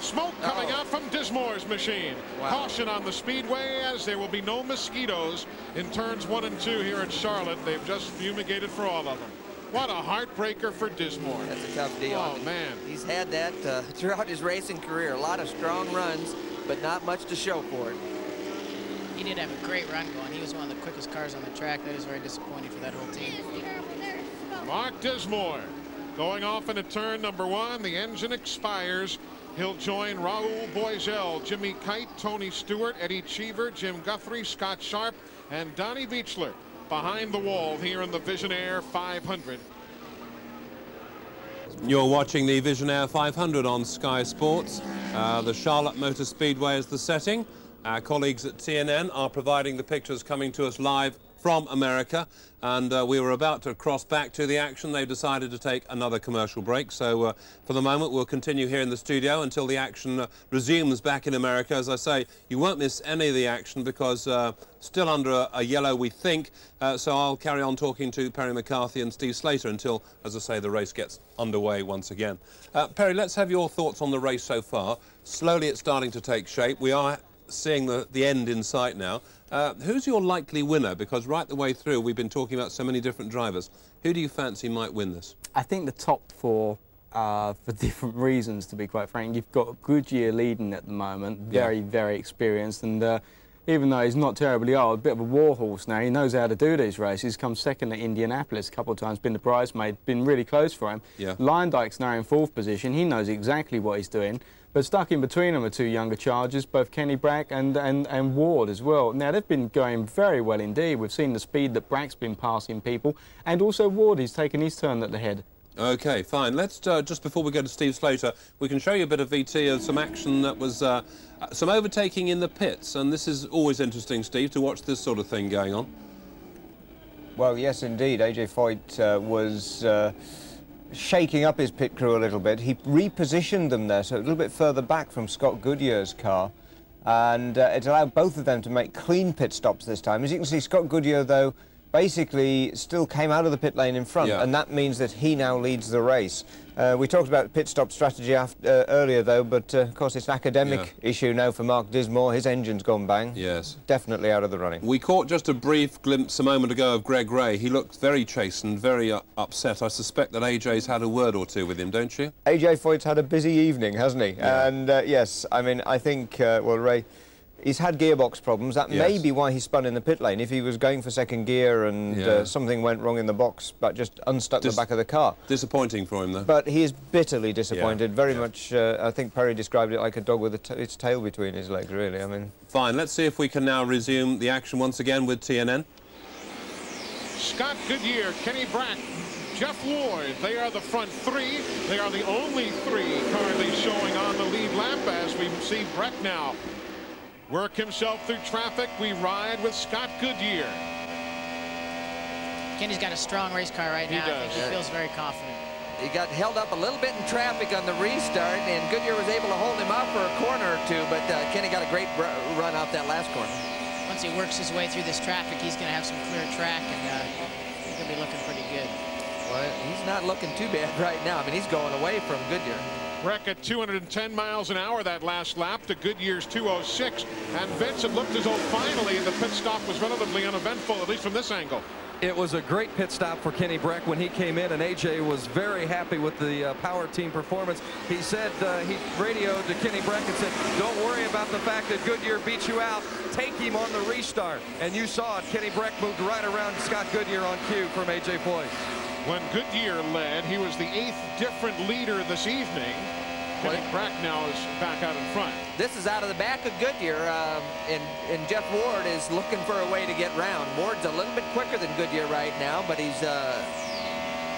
smoke coming out from Dismore's machine. Wow. Caution on the Speedway as there will be no mosquitoes in turns 1 and 2 here at Charlotte. They've just fumigated for all of them. What a heartbreaker for Dismore. That's a tough deal. Oh, man. He's had that throughout his racing career. A lot of strong runs, but not much to show for it. He did have a great run going. He was one of the quickest cars on the track. That is very disappointing for that whole team. Mark Dismore going off into turn number 1. The engine expires. He'll join Raul Boisel, Jimmy Kite, Tony Stewart, Eddie Cheever, Jim Guthrie, Scott Sharp, and Donnie Beechler behind the wall here in the Visionaire 500. You're watching the Visionaire 500 on Sky Sports. The Charlotte Motor Speedway is the setting. Our colleagues at TNN are providing the pictures coming to us live from America, and we were about to cross back to the action. They've decided to take another commercial break, so for the moment we'll continue here in the studio until the action resumes back in America. As I say, you won't miss any of the action because still under a yellow, we think, so I'll carry on talking to Perry McCarthy and Steve Slater until, as I say, the race gets underway once again. Perry, let's have your thoughts on the race so far. Slowly it's starting to take shape. We are seeing the end in sight now. Who's your likely winner? Because right the way through, we've been talking about so many different drivers. Who do you fancy might win this? I think the top four, for different reasons, to be quite frank. You've got Goodyear leading at the moment, very experienced, and even though he's not terribly old, a bit of a war horse now. He knows how to do these races. Come second at Indianapolis a couple of times, been the bridesmaid, been really close for him. Yeah. Leyendijk's now in 4th position. He knows exactly what he's doing. But stuck in between them are 2 younger chargers, both Kenny Brack and Ward as well. Now, they've been going very well indeed. We've seen the speed that Brack's been passing people, and also Ward, he's taken his turn at the head. OK, fine. Let's, just before we go to Steve Slater, we can show you a bit of VT of some action that was some overtaking in the pits. And this is always interesting, Steve, to watch this sort of thing going on. Well, yes, indeed. AJ Foyt was shaking up his pit crew a little bit. He repositioned them there, so a little bit further back from Scott Goodyear's car. And it allowed both of them to make clean pit stops this time. As you can see, Scott Goodyear, though, basically still came out of the pit lane in front, and that means that he now leads the race. We talked about pit stop strategy earlier, though, but of course it's an academic issue now for Mark Dismore. His engine's gone bang. Yes. Definitely out of the running. We caught just a brief glimpse a moment ago of Greg Ray. He looked very chastened, very upset. I suspect that AJ's had a word or two with him, don't you? AJ Foyt's had a busy evening, hasn't he? Yeah. And yes, I mean, I think, well, Ray, he's had gearbox problems. That may be why he spun in the pit lane. If he was going for second gear and something went wrong in the box, but just unstuck the back of the car. Disappointing for him, though. But he is bitterly disappointed. Very much, I think Perry described it like a dog with its tail between his legs, really. I mean... Fine, let's see if we can now resume the action once again with TNN. Scott Goodyear, Kenny Brack, Jeff Ward, they are the front 3. They are the only 3 currently showing on the lead lap as we see Brack now work himself through traffic. We ride with Scott Goodyear. Kenny's got a strong race car right now. I think he feels very confident. He got held up a little bit in traffic on the restart, and Goodyear was able to hold him up for a corner or 2, but Kenny got a great run off that last corner. Once he works his way through this traffic, he's going to have some clear track, and he's going to be looking pretty good. Well, he's not looking too bad right now. I mean, he's going away from Goodyear. Brack at 210 miles an hour that last lap to Goodyear's 206. And Vince, it looked as though finally the pit stop was relatively uneventful, at least from this angle. It was a great pit stop for Kenny Brack when he came in, and AJ was very happy with the power team performance. He said, he radioed to Kenny Brack and said, don't worry about the fact that Goodyear beat you out. Take him on the restart. And you saw it. Kenny Brack moved right around Scott Goodyear on cue from AJ Foyt. When Goodyear led, he was the 8th different leader this evening. Kenny Brack now is back out in front. This is out of the back of Goodyear, and Jeff Ward is looking for a way to get round. Ward's a little bit quicker than Goodyear right now, but he's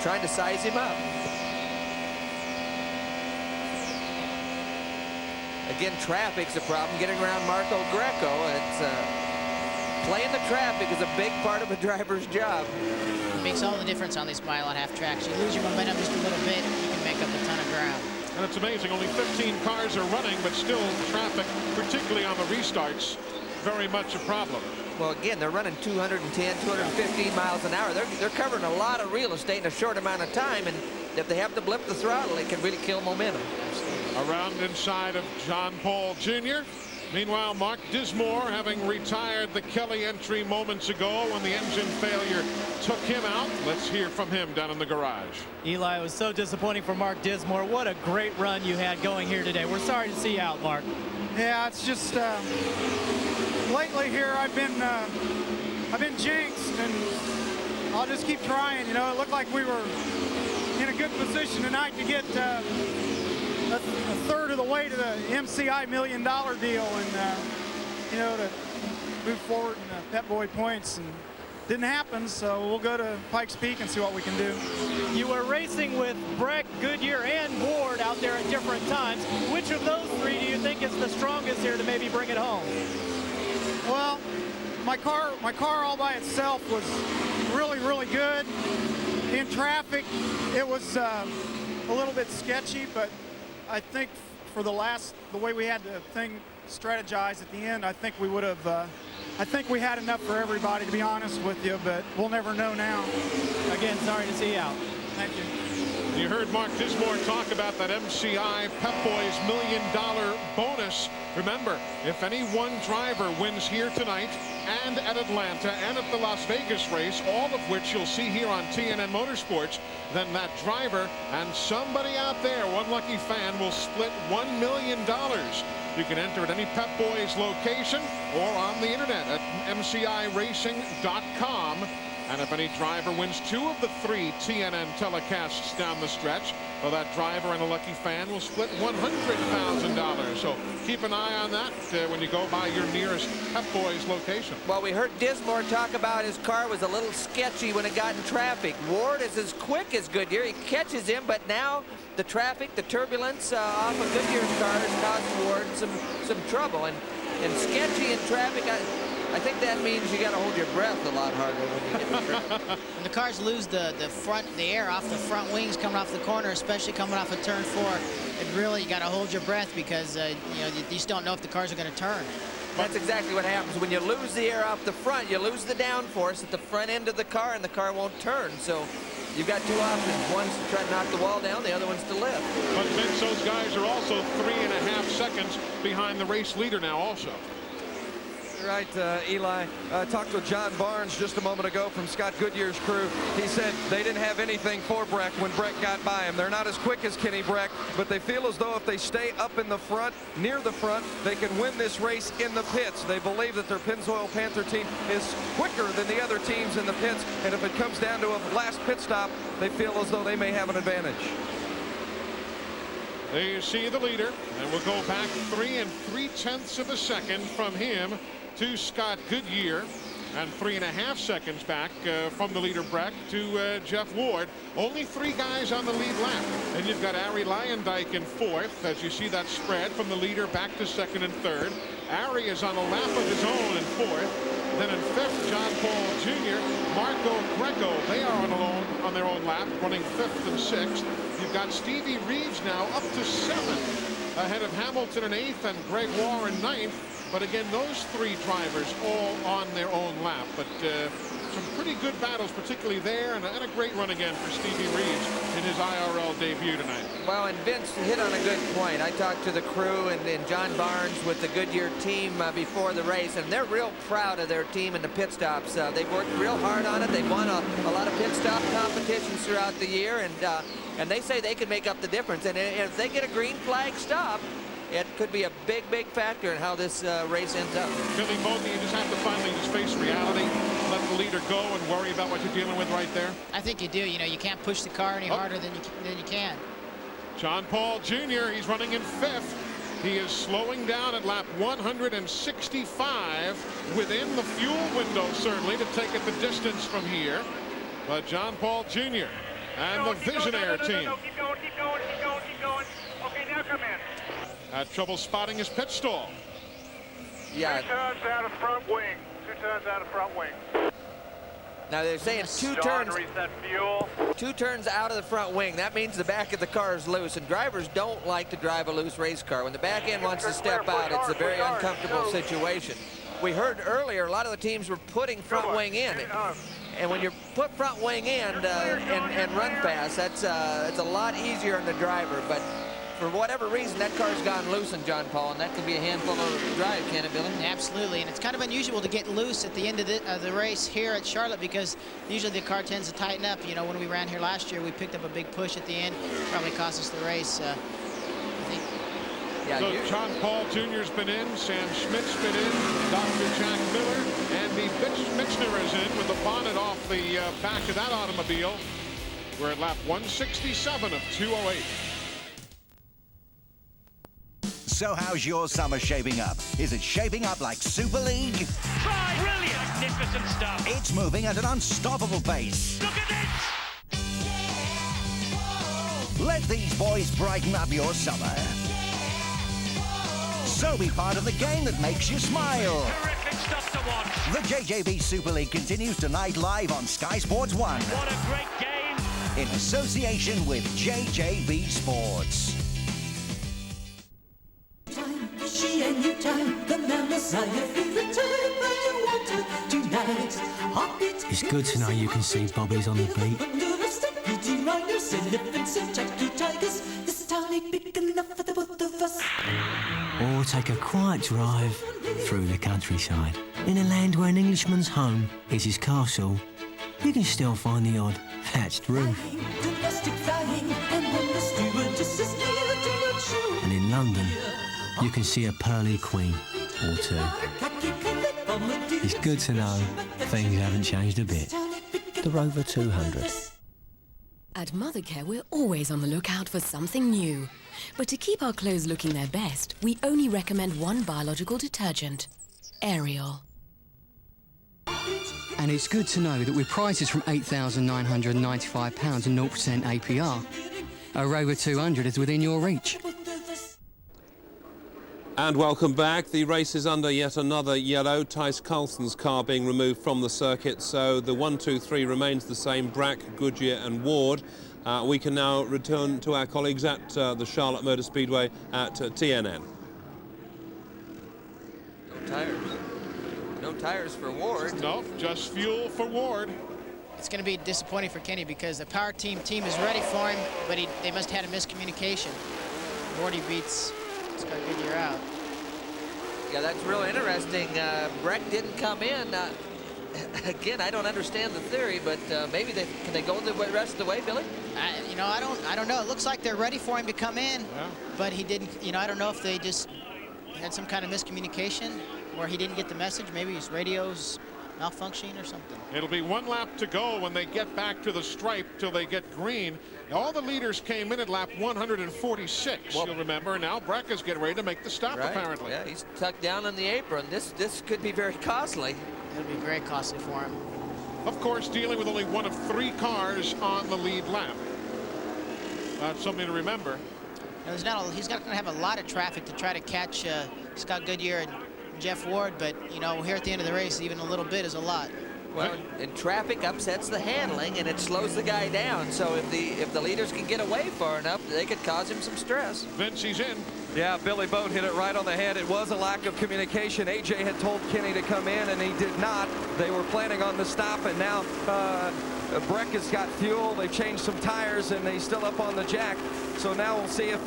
trying to size him up. Again, traffic's a problem, getting around Marco Greco. It's playing the traffic is a big part of a driver's job. It makes all the difference on these mile-and-a-half tracks. You lose your momentum just a little bit, you can make up a ton of ground. And it's amazing, only 15 cars are running, but still traffic, particularly on the restarts, very much a problem. Well, again, they're running 210, 215 miles an hour. They're covering a lot of real estate in a short amount of time, and if they have to blip the throttle, it can really kill momentum. Around inside of John Paul Jr. Meanwhile, Mark Dismore, having retired the Kelly entry moments ago when the engine failure took him out. Let's hear from him down in the garage. Eli, it was so disappointing for Mark Dismore. What a great run you had going here today. We're sorry to see you out, Mark. Yeah, it's just lately here I've been jinxed, and I'll just keep trying. You know, it looked like we were in a good position tonight to get a third of the way to the MCI $1 million deal, and you know, to move forward in the Pep Boy points, and didn't happen. So we'll go to Pikes Peak and see what we can do. You were racing with Brack, Goodyear, and Ward out there at different times. Which of those 3 do you think is the strongest here to maybe bring it home? Well, my car all by itself was really good. In traffic, it was a little bit sketchy, but I think for the way we had the thing strategized at the end, I think we would have, I think we had enough for everybody, to be honest with you, but we'll never know now. Again, sorry to see you out. Thank you. You heard Mark Dismore talk about that MCI Pep Boys $1 million bonus. Remember, if any one driver wins here tonight and at Atlanta and at the Las Vegas race, all of which you'll see here on TNN Motorsports, then that driver and somebody out there, one lucky fan, will split $1 million. You can enter at any Pep Boys location or on the internet at mciracing.com. And if any driver wins 2 of the 3 TNN telecasts down the stretch, well, that driver and a lucky fan will split $100,000. So keep an eye on that when you go by your nearest Pep Boys location. Well, we heard Dismore talk about his car was a little sketchy when it got in traffic. Ward is as quick as Goodyear. He catches him, but now the traffic, the turbulence off of Goodyear's car is causing Ward some trouble. And sketchy in traffic, I think that means you got to hold your breath a lot harder when you get the traffic. When the cars lose the air off the front wings coming off the corner, especially coming off of turn 4, it really, you got to hold your breath because you just don't know if the cars are going to turn. That's exactly what happens. When you lose the air off the front, you lose the downforce at the front end of the car, and the car won't turn. So you've got 2 options. One's to try to knock the wall down, the other one's to lift. But Vince, those guys are also 3.5 seconds behind the race leader now also. Right, Eli. Talked to John Barnes just a moment ago from Scott Goodyear's crew. He said they didn't have anything for Breck when Breck got by him. They're not as quick as Kenny Breck, but they feel as though if they stay up in the front, near the front, they can win this race in the pits. They believe that their Pennzoil Panther team is quicker than the other teams in the pits, and if it comes down to a last pit stop, they feel as though they may have an advantage. There you see the leader, and we'll go back 3 3/10 seconds from him to Scott Goodyear, and 3.5 seconds back from the leader Breck to Jeff Ward. Only 3 guys on the lead lap, and you've got Arie Luyendyk in 4th as you see that spread from the leader back to 2nd and 3rd. Arie is on a lap of his own in 4th. Then in 5th, John Paul Jr., Marco Greco, they are on their own lap, running 5th and 6th. You've got Stevie Reeves now up to 7th, ahead of Hamilton in 8th and Gregoire in 9th. But again, those 3 drivers all on their own lap. But some pretty good battles, particularly there, and a great run again for Stevie Reeves in his IRL debut tonight. Well, and Vince hit on a good point. I talked to the crew and John Barnes with the Goodyear team before the race, and they're real proud of their team in the pit stops. They've worked real hard on it. They've won a lot of pit stop competitions throughout the year, and they say they can make up the difference. And if they get a green flag stop, it could be a big, big factor in how this race ends up. Billy Bogey, you just have to finally just face reality, let the leader go, and worry about what you're dealing with right there. I think you do. You know, you can't push the car any harder than you can. John Paul Jr., he's running in 5th. He is slowing down at lap 165, within the fuel window, certainly, to take it the distance from here. But John Paul Jr. and the Visionaire team. Keep going. Okay, now come in. Had trouble spotting his pit stall. Yeah. 2 turns out of front wing. 2 turns out of front wing. Now they're saying 2 John, turns. reset fuel. 2 turns out of the front wing. That means the back of the car is loose, and drivers don't like to drive a loose race car. When the back end wants to step out, it's a very uncomfortable situation. We heard earlier a lot of the teams were putting front wing in. And when you put front wing in and run fast, it's a lot easier on the driver. But for whatever reason, that car's gone loose in John Paul, and that could be a handful of drive, can't it, Billy? Absolutely, and it's kind of unusual to get loose at the end of the race here at Charlotte, because usually the car tends to tighten up. You know, when we ran here last year, we picked up a big push at the end, probably cost us the race. I think. Yeah, so John Paul Jr.'s been in, Sam Schmidt's been in, Dr. Jack Miller, and the Michner is in with the bonnet off the back of that automobile. We're at lap 167 of 208. So how's your summer shaping up? Is it shaping up like Super League? Try! Brilliant! Magnificent stuff! It's moving at an unstoppable pace. Look at this! Let these boys brighten up your summer. So be part of the game that makes you smile. Terrific stuff to watch! The JJB Super League continues tonight live on SkySports 1. What a great game! In association with JJB Sports. It's good to know you can see Bobby's on the beat. speedy rhinos, elephants and Jackie tigers. This town ain't big enough for the both of us. Or take a quiet drive through the countryside. In a land where an Englishman's home is his castle, you can still find the odd thatched roof. Domestic flying, and when the stewardess is near, do not show. And in London, you can see a pearly queen or two. It's good to know things haven't changed a bit. The Rover 200. At Mothercare, we're always on the lookout for something new. But to keep our clothes looking their best, we only recommend one biological detergent, Ariel. And it's good to know that with prices from £8,995 and 0% APR, a Rover 200 is within your reach. And welcome back. The race is under yet another yellow. Tice Carlson's car being removed from the circuit, so the 1, 2, 3 remains the same, Brack, Goodyear and Ward. We can now return to our colleagues at the Charlotte Motor Speedway at TNN. No tires. No tires for Ward. No, just fuel for Ward. It's going to be disappointing for Kenny because the power team is ready for him, but they must have had a miscommunication. Wardy beats Scott Goodyear out. Yeah, that's real interesting. Breck didn't come in. Again, I don't understand the theory, but maybe can they go the rest of the way, Billy? You know, I don't know. It looks like they're ready for him to come in, but he didn't. You know, I don't know if they just had some kind of miscommunication or he didn't get the message. Maybe his radio's malfunctioning or something. It'll be one lap to go when they get back to the stripe till they get green. All the leaders came in at lap 146, you'll remember. Now Breck is getting ready to make the stop, apparently. Yeah, he's tucked down on the apron. This could be very costly. It'll be very costly for him. Of course, dealing with only one of 3 cars on the lead lap. That's something to remember. He's not going to have a lot of traffic to try to catch Scott Goodyear and Jeff Ward, but you know, here at the end of the race, even a little bit is a lot. Well, and traffic upsets the handling and it slows the guy down. So if the leaders can get away far enough, they could cause him some stress. Vince, he's in. Yeah, Billy Boat hit it right on the head. It was a lack of communication. AJ had told Kenny to come in and he did not. They were planning on the stop, and now Breck has got fuel. They've changed some tires and he's still up on the jack. So now we'll see if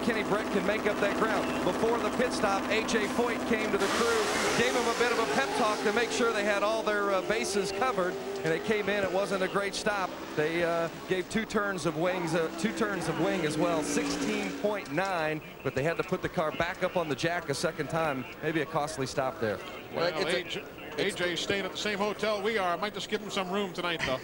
Kenny Breck can make up that ground. Before the pit stop, AJ Foyt came to the crew, gave him a bit of a pep talk to make sure they had all their bases covered, and they came in. It wasn't a great stop. They gave 2 turns of wings, 2 turns of wing as well, 16.9, but they had to put the car back up on the jack a second time. Maybe a costly stop there. Well, AJ's staying at the same hotel we are. I might just give him some room tonight, though.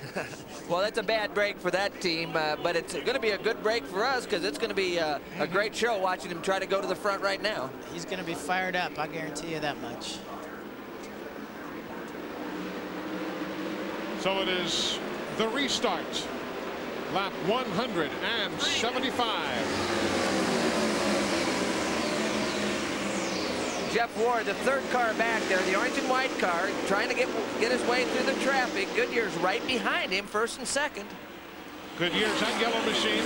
Well, that's a bad break for that team, but it's going to be a good break for us because it's going to be a great show watching him try to go to the front right now. He's going to be fired up, I guarantee you that much. So it is the restart. Lap 175. Jeff Ward, the 3rd car back there, the orange and white car, trying to get his way through the traffic. Goodyear's right behind him, 1st and 2nd. Goodyear's that yellow machine.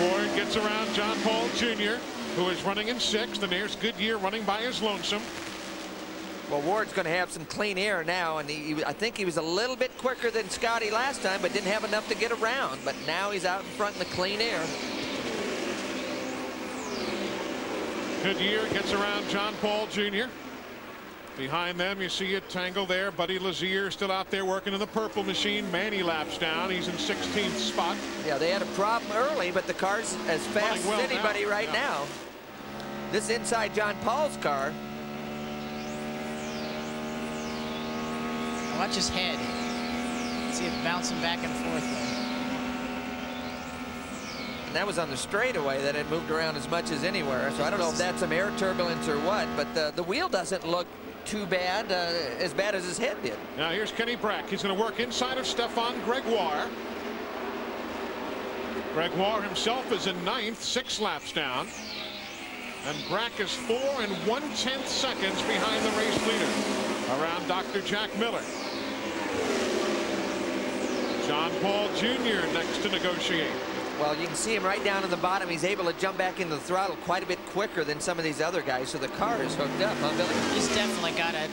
Ward gets around John Paul Jr., who is running in 6th, and there's Goodyear running by his lonesome. Well, Ward's going to have some clean air now, and I think he was a little bit quicker than Scotty last time, but didn't have enough to get around. But now he's out in front in the clean air. Goodyear gets around John Paul Jr. Behind them, you see it tangle there. Buddy Lazier still out there working in the purple machine. Manny laps down. He's in 16th spot. Yeah, they had a problem early, but the car's as fast as anybody right now. This inside John Paul's car. Watch his head. See it bouncing back and forth there. And that was on the straightaway that it moved around as much as anywhere. So I don't know if that's some air turbulence or what, but the wheel doesn't look too bad, as bad as his head did. Now here's Kenny Brack. He's going to work inside of Stefan Gregoire. Gregoire himself is in 9th, 6 laps down. And Brack is 4 1/10 seconds behind the race leader, around Dr. Jack Miller. John Paul Jr. next to negotiate. Well, you can see him right down in the bottom. He's able to jump back into the throttle quite a bit quicker than some of these other guys, so the car is hooked up, huh, Billy? He's definitely got a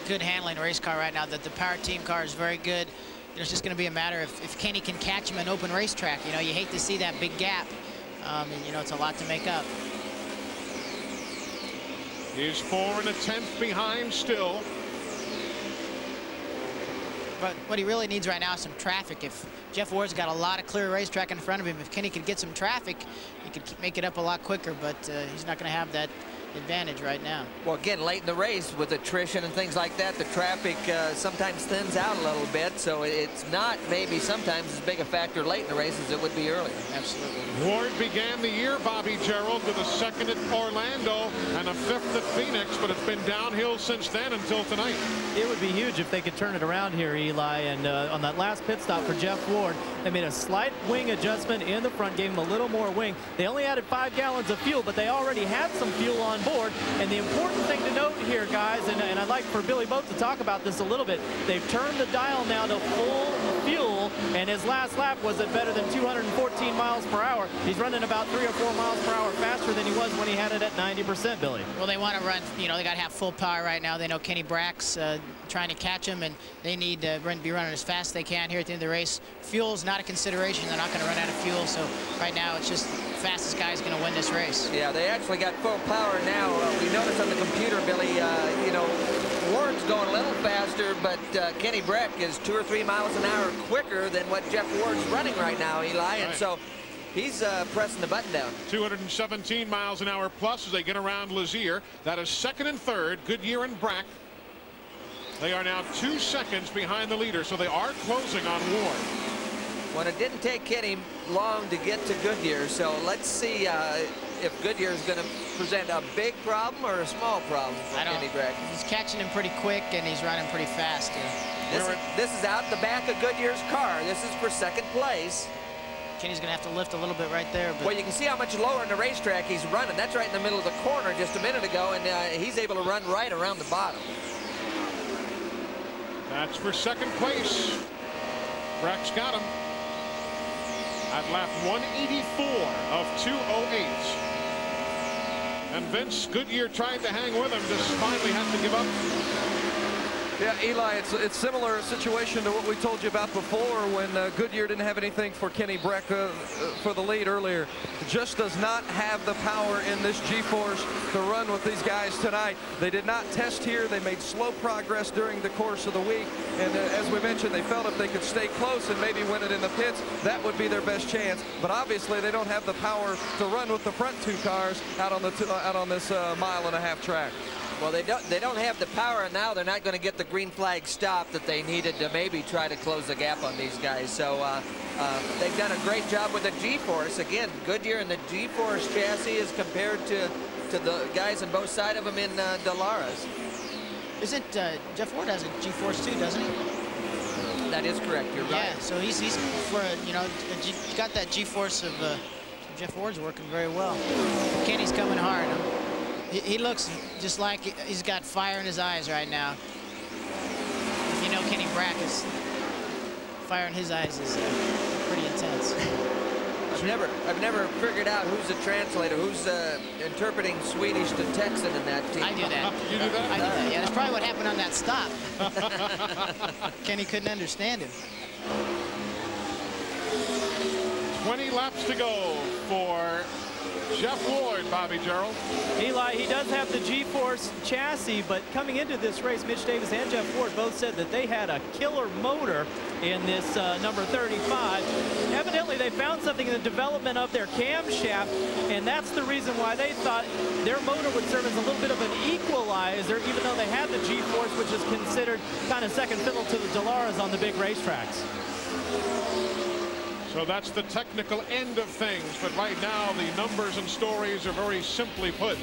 good handling race car right now. That the Power Team car is very good. It's just going to be a matter if Kenny can catch him in open racetrack. You know, you hate to see that big gap. And, you know, it's a lot to make up. He's 4 1/10 behind still. But what he really needs right now is some traffic. If Jeff Ward's got a lot of clear racetrack in front of him, if Kenny could get some traffic, he could make it up a lot quicker, but he's not going to have that advantage right now. Well, again, late in the race with attrition and things like that, the traffic sometimes thins out a little bit, so it's not maybe sometimes as big a factor late in the race as it would be earlier. Absolutely. Ward began the year, Bobby Gerald, with a 2nd at Orlando and a 5th at Phoenix, but it's been downhill since then until tonight. It would be huge if they could turn it around here, Eli, and on that last pit stop for Jeff Ward, they made a slight wing adjustment in the front, gave him a little more wing. They only added 5 gallons of fuel, but they already had some fuel on board. And the important thing to note here, guys, and I'd like for Billy Boat to talk about this a little bit, they've turned the dial now to full fuel, and his last lap was at better than 214 miles per hour. He's running about 3 or 4 miles per hour faster than he was when he had it at 90%, Billy. Well, they want to run, you know, they got to have full power right now. They know Kenny Brack's trying to catch him, and they need to be running as fast as they can here at the end of the race. Fuel's not a consideration. They're not going to run out of fuel, so right now it's just the fastest guy's going to win this race. Yeah, they actually got full power now. We noticed on the computer, Billy, you know, Ward's going a little faster, but Kenny Brack is 2 or 3 miles an hour quicker than what Jeff Ward's running right now, Eli, and so he's pressing the button down. 217 miles an hour plus as they get around Lazier. That is 2nd and 3rd, Goodyear and Brack. They are now 2 seconds behind the leader, so they are closing on Ward. Well, it didn't take Kenny long to get to Goodyear, so let's see if Goodyear is going to present a big problem or a small problem for Kenny Brack. He's catching him pretty quick, and he's running pretty fast. This is out the back of Goodyear's car. This is for 2nd place. Kenny's going to have to lift a little bit right there. But well, you can see how much lower in the racetrack he's running. That's right in the middle of the corner just a minute ago, and he's able to run right around the bottom. That's for 2nd place. Brack's got him at lap 184 of 208. And Vince Goodyear tried to hang with him, just finally had to give up. Yeah, Eli, it's similar situation to what we told you about before when Goodyear didn't have anything for Kenny Brack for the lead earlier. Just does not have the power in this G-force to run with these guys tonight. They did not test here. They made slow progress during the course of the week. And as we mentioned, they felt if they could stay close and maybe win it in the pits, that would be their best chance. But obviously, they don't have the power to run with the front 2 cars out on this 1.5 mile track. Well, they don't have the power, and now they're not going to get the green flag stop that they needed to maybe try to close the gap on these guys. So they've done a great job with the G-force. Again, Goodyear and the G-force chassis is compared to the guys on both sides of them in Dallara. Isn't Jeff Ward has a G-force too, doesn't he? That is correct. You're right. Yeah, so he's for got that G-force of Jeff Ward's working very well. Kenny's coming hard. He looks just like he's got fire in his eyes right now. You know, Kenny Brack is fire in his eyes is pretty intense. I've never figured out who's the translator, who's interpreting Swedish to Texan in that team. I do that. You do that? I do that. Yeah, that's probably what happened on that stop. Kenny couldn't understand him. 20 laps to go for Jeff Ward, Bobby Gerald. Eli, he does have the G-force chassis, but coming into this race, Mitch Davis and Jeff Ward both said that they had a killer motor in this number 35. Evidently, they found something in the development of their camshaft, and that's the reason why they thought their motor would serve as a little bit of an equalizer, even though they had the G-force, which is considered kind of second fiddle to the Dallaras on the big racetracks. So that's the technical end of things, but right now the numbers and stories are very simply put.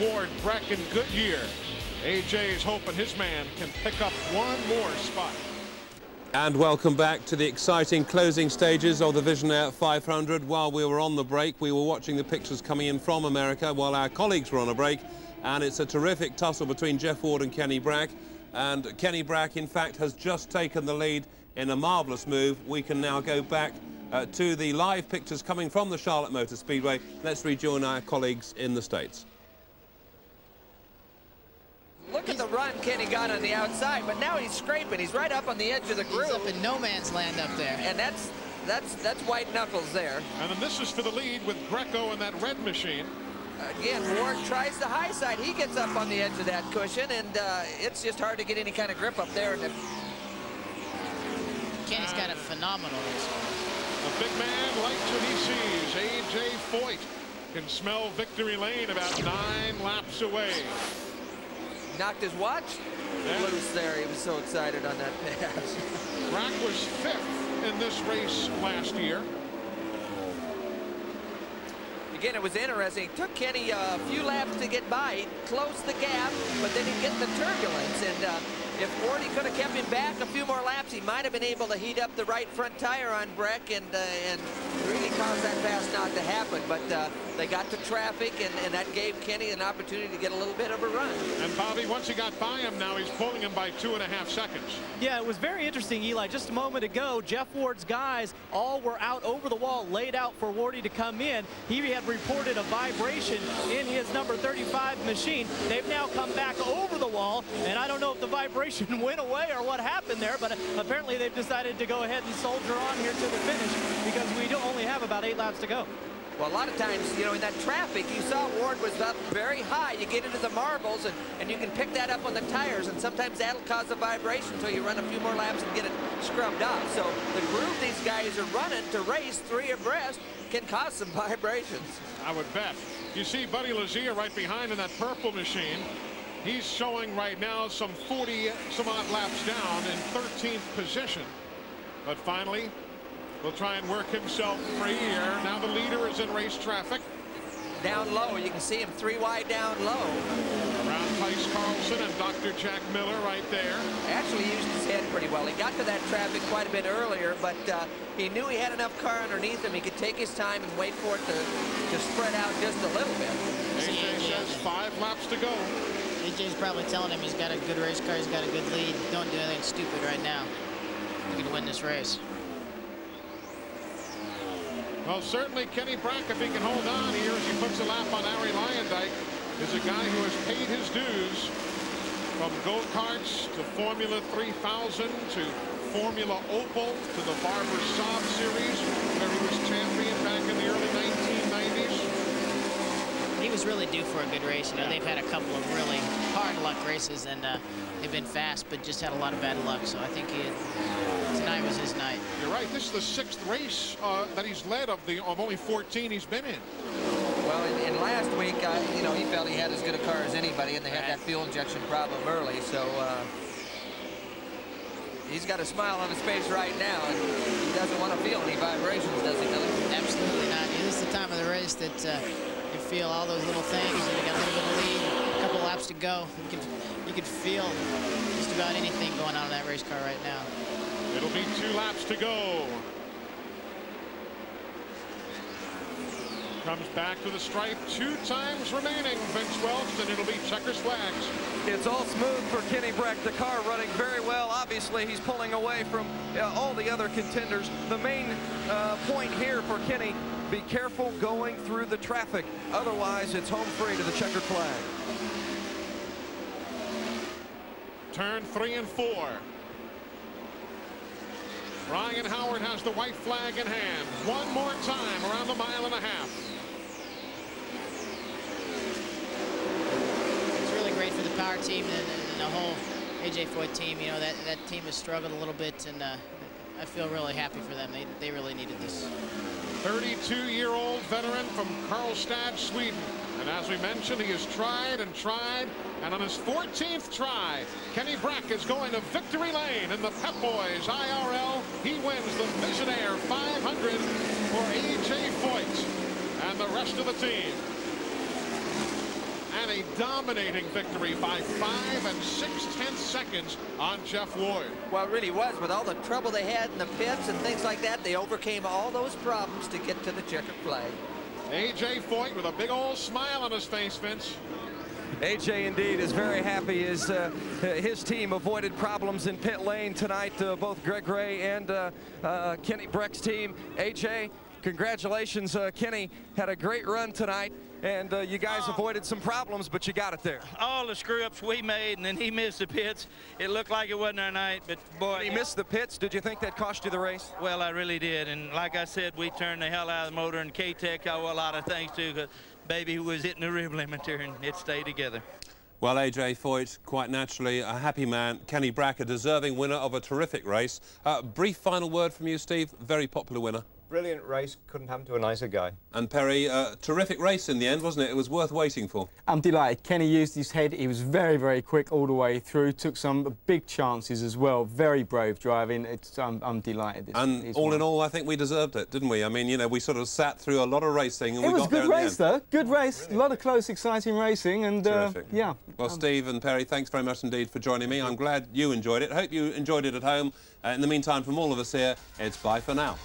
Ward, Brack, and Goodyear. AJ's hoping his man can pick up one more spot. And welcome back to the exciting closing stages of the Visionaire 500. While we were on the break, we were watching the pictures coming in from America while our colleagues were on a break, and it's a terrific tussle between Jeff Ward and Kenny Brack. And Kenny Brack, in fact, has just taken the lead in a marvellous move. We can now go back to the live pictures coming from the Charlotte Motor Speedway. Let's rejoin our colleagues in the States. Look at the run run Kenny got on the outside, but now he's scraping. He's right up on the edge of the groove. He's up in no man's land up there. And that's white knuckles there. And then this is for the lead with Greco and that red machine. Again, Ward tries the high side. He gets up on the edge of that cushion, and it's just hard to get any kind of grip up there. And Kenny's got a phenomenal race. A big man likes what he sees. A.J. Foyt can smell victory lane about 9 laps away. Knocked his watch loose there. He was so excited on that pass. Brack was 5th in this race last year. Again, it was interesting. It took Kenny a few laps to get by. He closed the gap, but then he'd get the turbulence. And if Wardy could have kept him back a few more laps, he might have been able to heat up the right front tire on Breck and really cause that pass not to happen. But they got to traffic, and that gave Kenny an opportunity to get a little bit of a run. And Bobby, once he got by him, now he's pulling him by 2.5 seconds. Yeah, it was very interesting, Eli. Just a moment ago, Jeff Ward's guys all were out over the wall, laid out for Wardy to come in. He had reported a vibration in his number 35 machine. They've now come back over the wall, and I don't know if the vibration went away or what happened there, but apparently they've decided to go ahead and soldier on here to the finish because we only have about 8 laps to go. Well, a lot of times, you know, in that traffic, you saw Ward was up very high. You get into the marbles, and you can pick that up on the tires, and sometimes that'll cause a vibration until you run a few more laps and get it scrubbed off. So the groove these guys are running to race 3 abreast can cause some vibrations. I would bet. You see Buddy Lazier right behind in that purple machine. He's showing right now some 40-some-odd laps down in 13th position. But finally, will try and work himself free here. Now the leader is in race traffic. Down low, you can see him 3 wide down low. Around Tice Carlson and Dr. Jack Miller right there. Actually used his head pretty well. He got to that traffic quite a bit earlier, but he knew he had enough car underneath him. He could take his time and wait for it to spread out just a little bit. AJ says 5 laps to go. AJ's probably telling him he's got a good race car, he's got a good lead. Don't do anything stupid right now. You can win this race. Well, certainly Kenny Brack, if he can hold on here as he puts a lap on Ari Lyondike, is a guy who has paid his dues from go-karts to Formula 3000 to Formula Opel to the Barber Saab Series, where he was champion back in the early 1990s. He was really due for a good race. You know, they've had a couple of really hard luck races, and they've been fast, but just had a lot of bad luck. So I think tonight was his night. You're right. This is the 6th race that he's led of only 14 he's been in. Well, in last week, you know, he felt he had as good a car as anybody, and they had that fuel injection problem early. So he's got a smile on his face right now, and he doesn't want to feel any vibrations, does he, Billy? Absolutely not. This is the time of the race that you feel all those little things, and you got a little bit of lead, a couple laps to go. You can feel just about anything going on in that race car right now. It'll be 2 laps to go. Comes back to the stripe 2 times remaining, Vince Welch, and it'll be checkers flags. It's all smooth for Kenny Brack. The car running very well. Obviously, he's pulling away from all the other contenders. The main point here for Kenny, be careful going through the traffic. Otherwise, it's home free to the checkered flag. Turn 3 and 4. Ryan Howard has the white flag in hand. One more time around the 1.5 miles. It's really great for the power team and the whole AJ Foyt team. You know, that team has struggled a little bit, and I feel really happy for them. They really needed this. 32-year-old veteran from Karlstad, Sweden. And as we mentioned, he has tried and tried, and on his 14th try, Kenny Brack is going to victory lane in the Pep Boys IRL. He wins the Visionaire 500 for A.J. Foyt and the rest of the team. And a dominating victory by 5 6/10 seconds on Jeff Ward. Well, it really was. With all the trouble they had in the pits and things like that, they overcame all those problems to get to the checkered flag. A.J. Foyt with a big old smile on his face, Vince. AJ indeed is very happy as his team avoided problems in pit lane tonight. Both Greg Ray and Kenny Brack's team. AJ, congratulations. Kenny had a great run tonight. and you guys avoided some problems, but you got it there. All the screw-ups we made, and then he missed the pits. It looked like it wasn't our night, but boy. He missed the pits. Did you think that cost you the race? Well, I really did, and like I said, we turned the hell out of the motor, and K-Tech I owe a lot of thanks to, because baby was hitting the rib limiter, and it stayed together. Well, AJ Foyt, quite naturally, a happy man. Kenny Brack, a deserving winner of a terrific race. Brief final word from you, Steve. Very popular winner. Brilliant race. Couldn't happen to a nicer guy. And Perry, terrific race in the end, wasn't it? It was worth waiting for. I'm delighted. Kenny used his head. He was very, very quick all the way through. Took some big chances as well. Very brave driving. I'm delighted. And all in all, I think we deserved it, didn't we? I mean, you know, we sort of sat through a lot of racing and we got there in the end. It was a good race, though. Good race. A lot of close, exciting racing. And yeah. Well, Steve and Perry, thanks very much indeed for joining me. I'm glad you enjoyed it. I hope you enjoyed it at home. In the meantime, from all of us here, it's bye for now.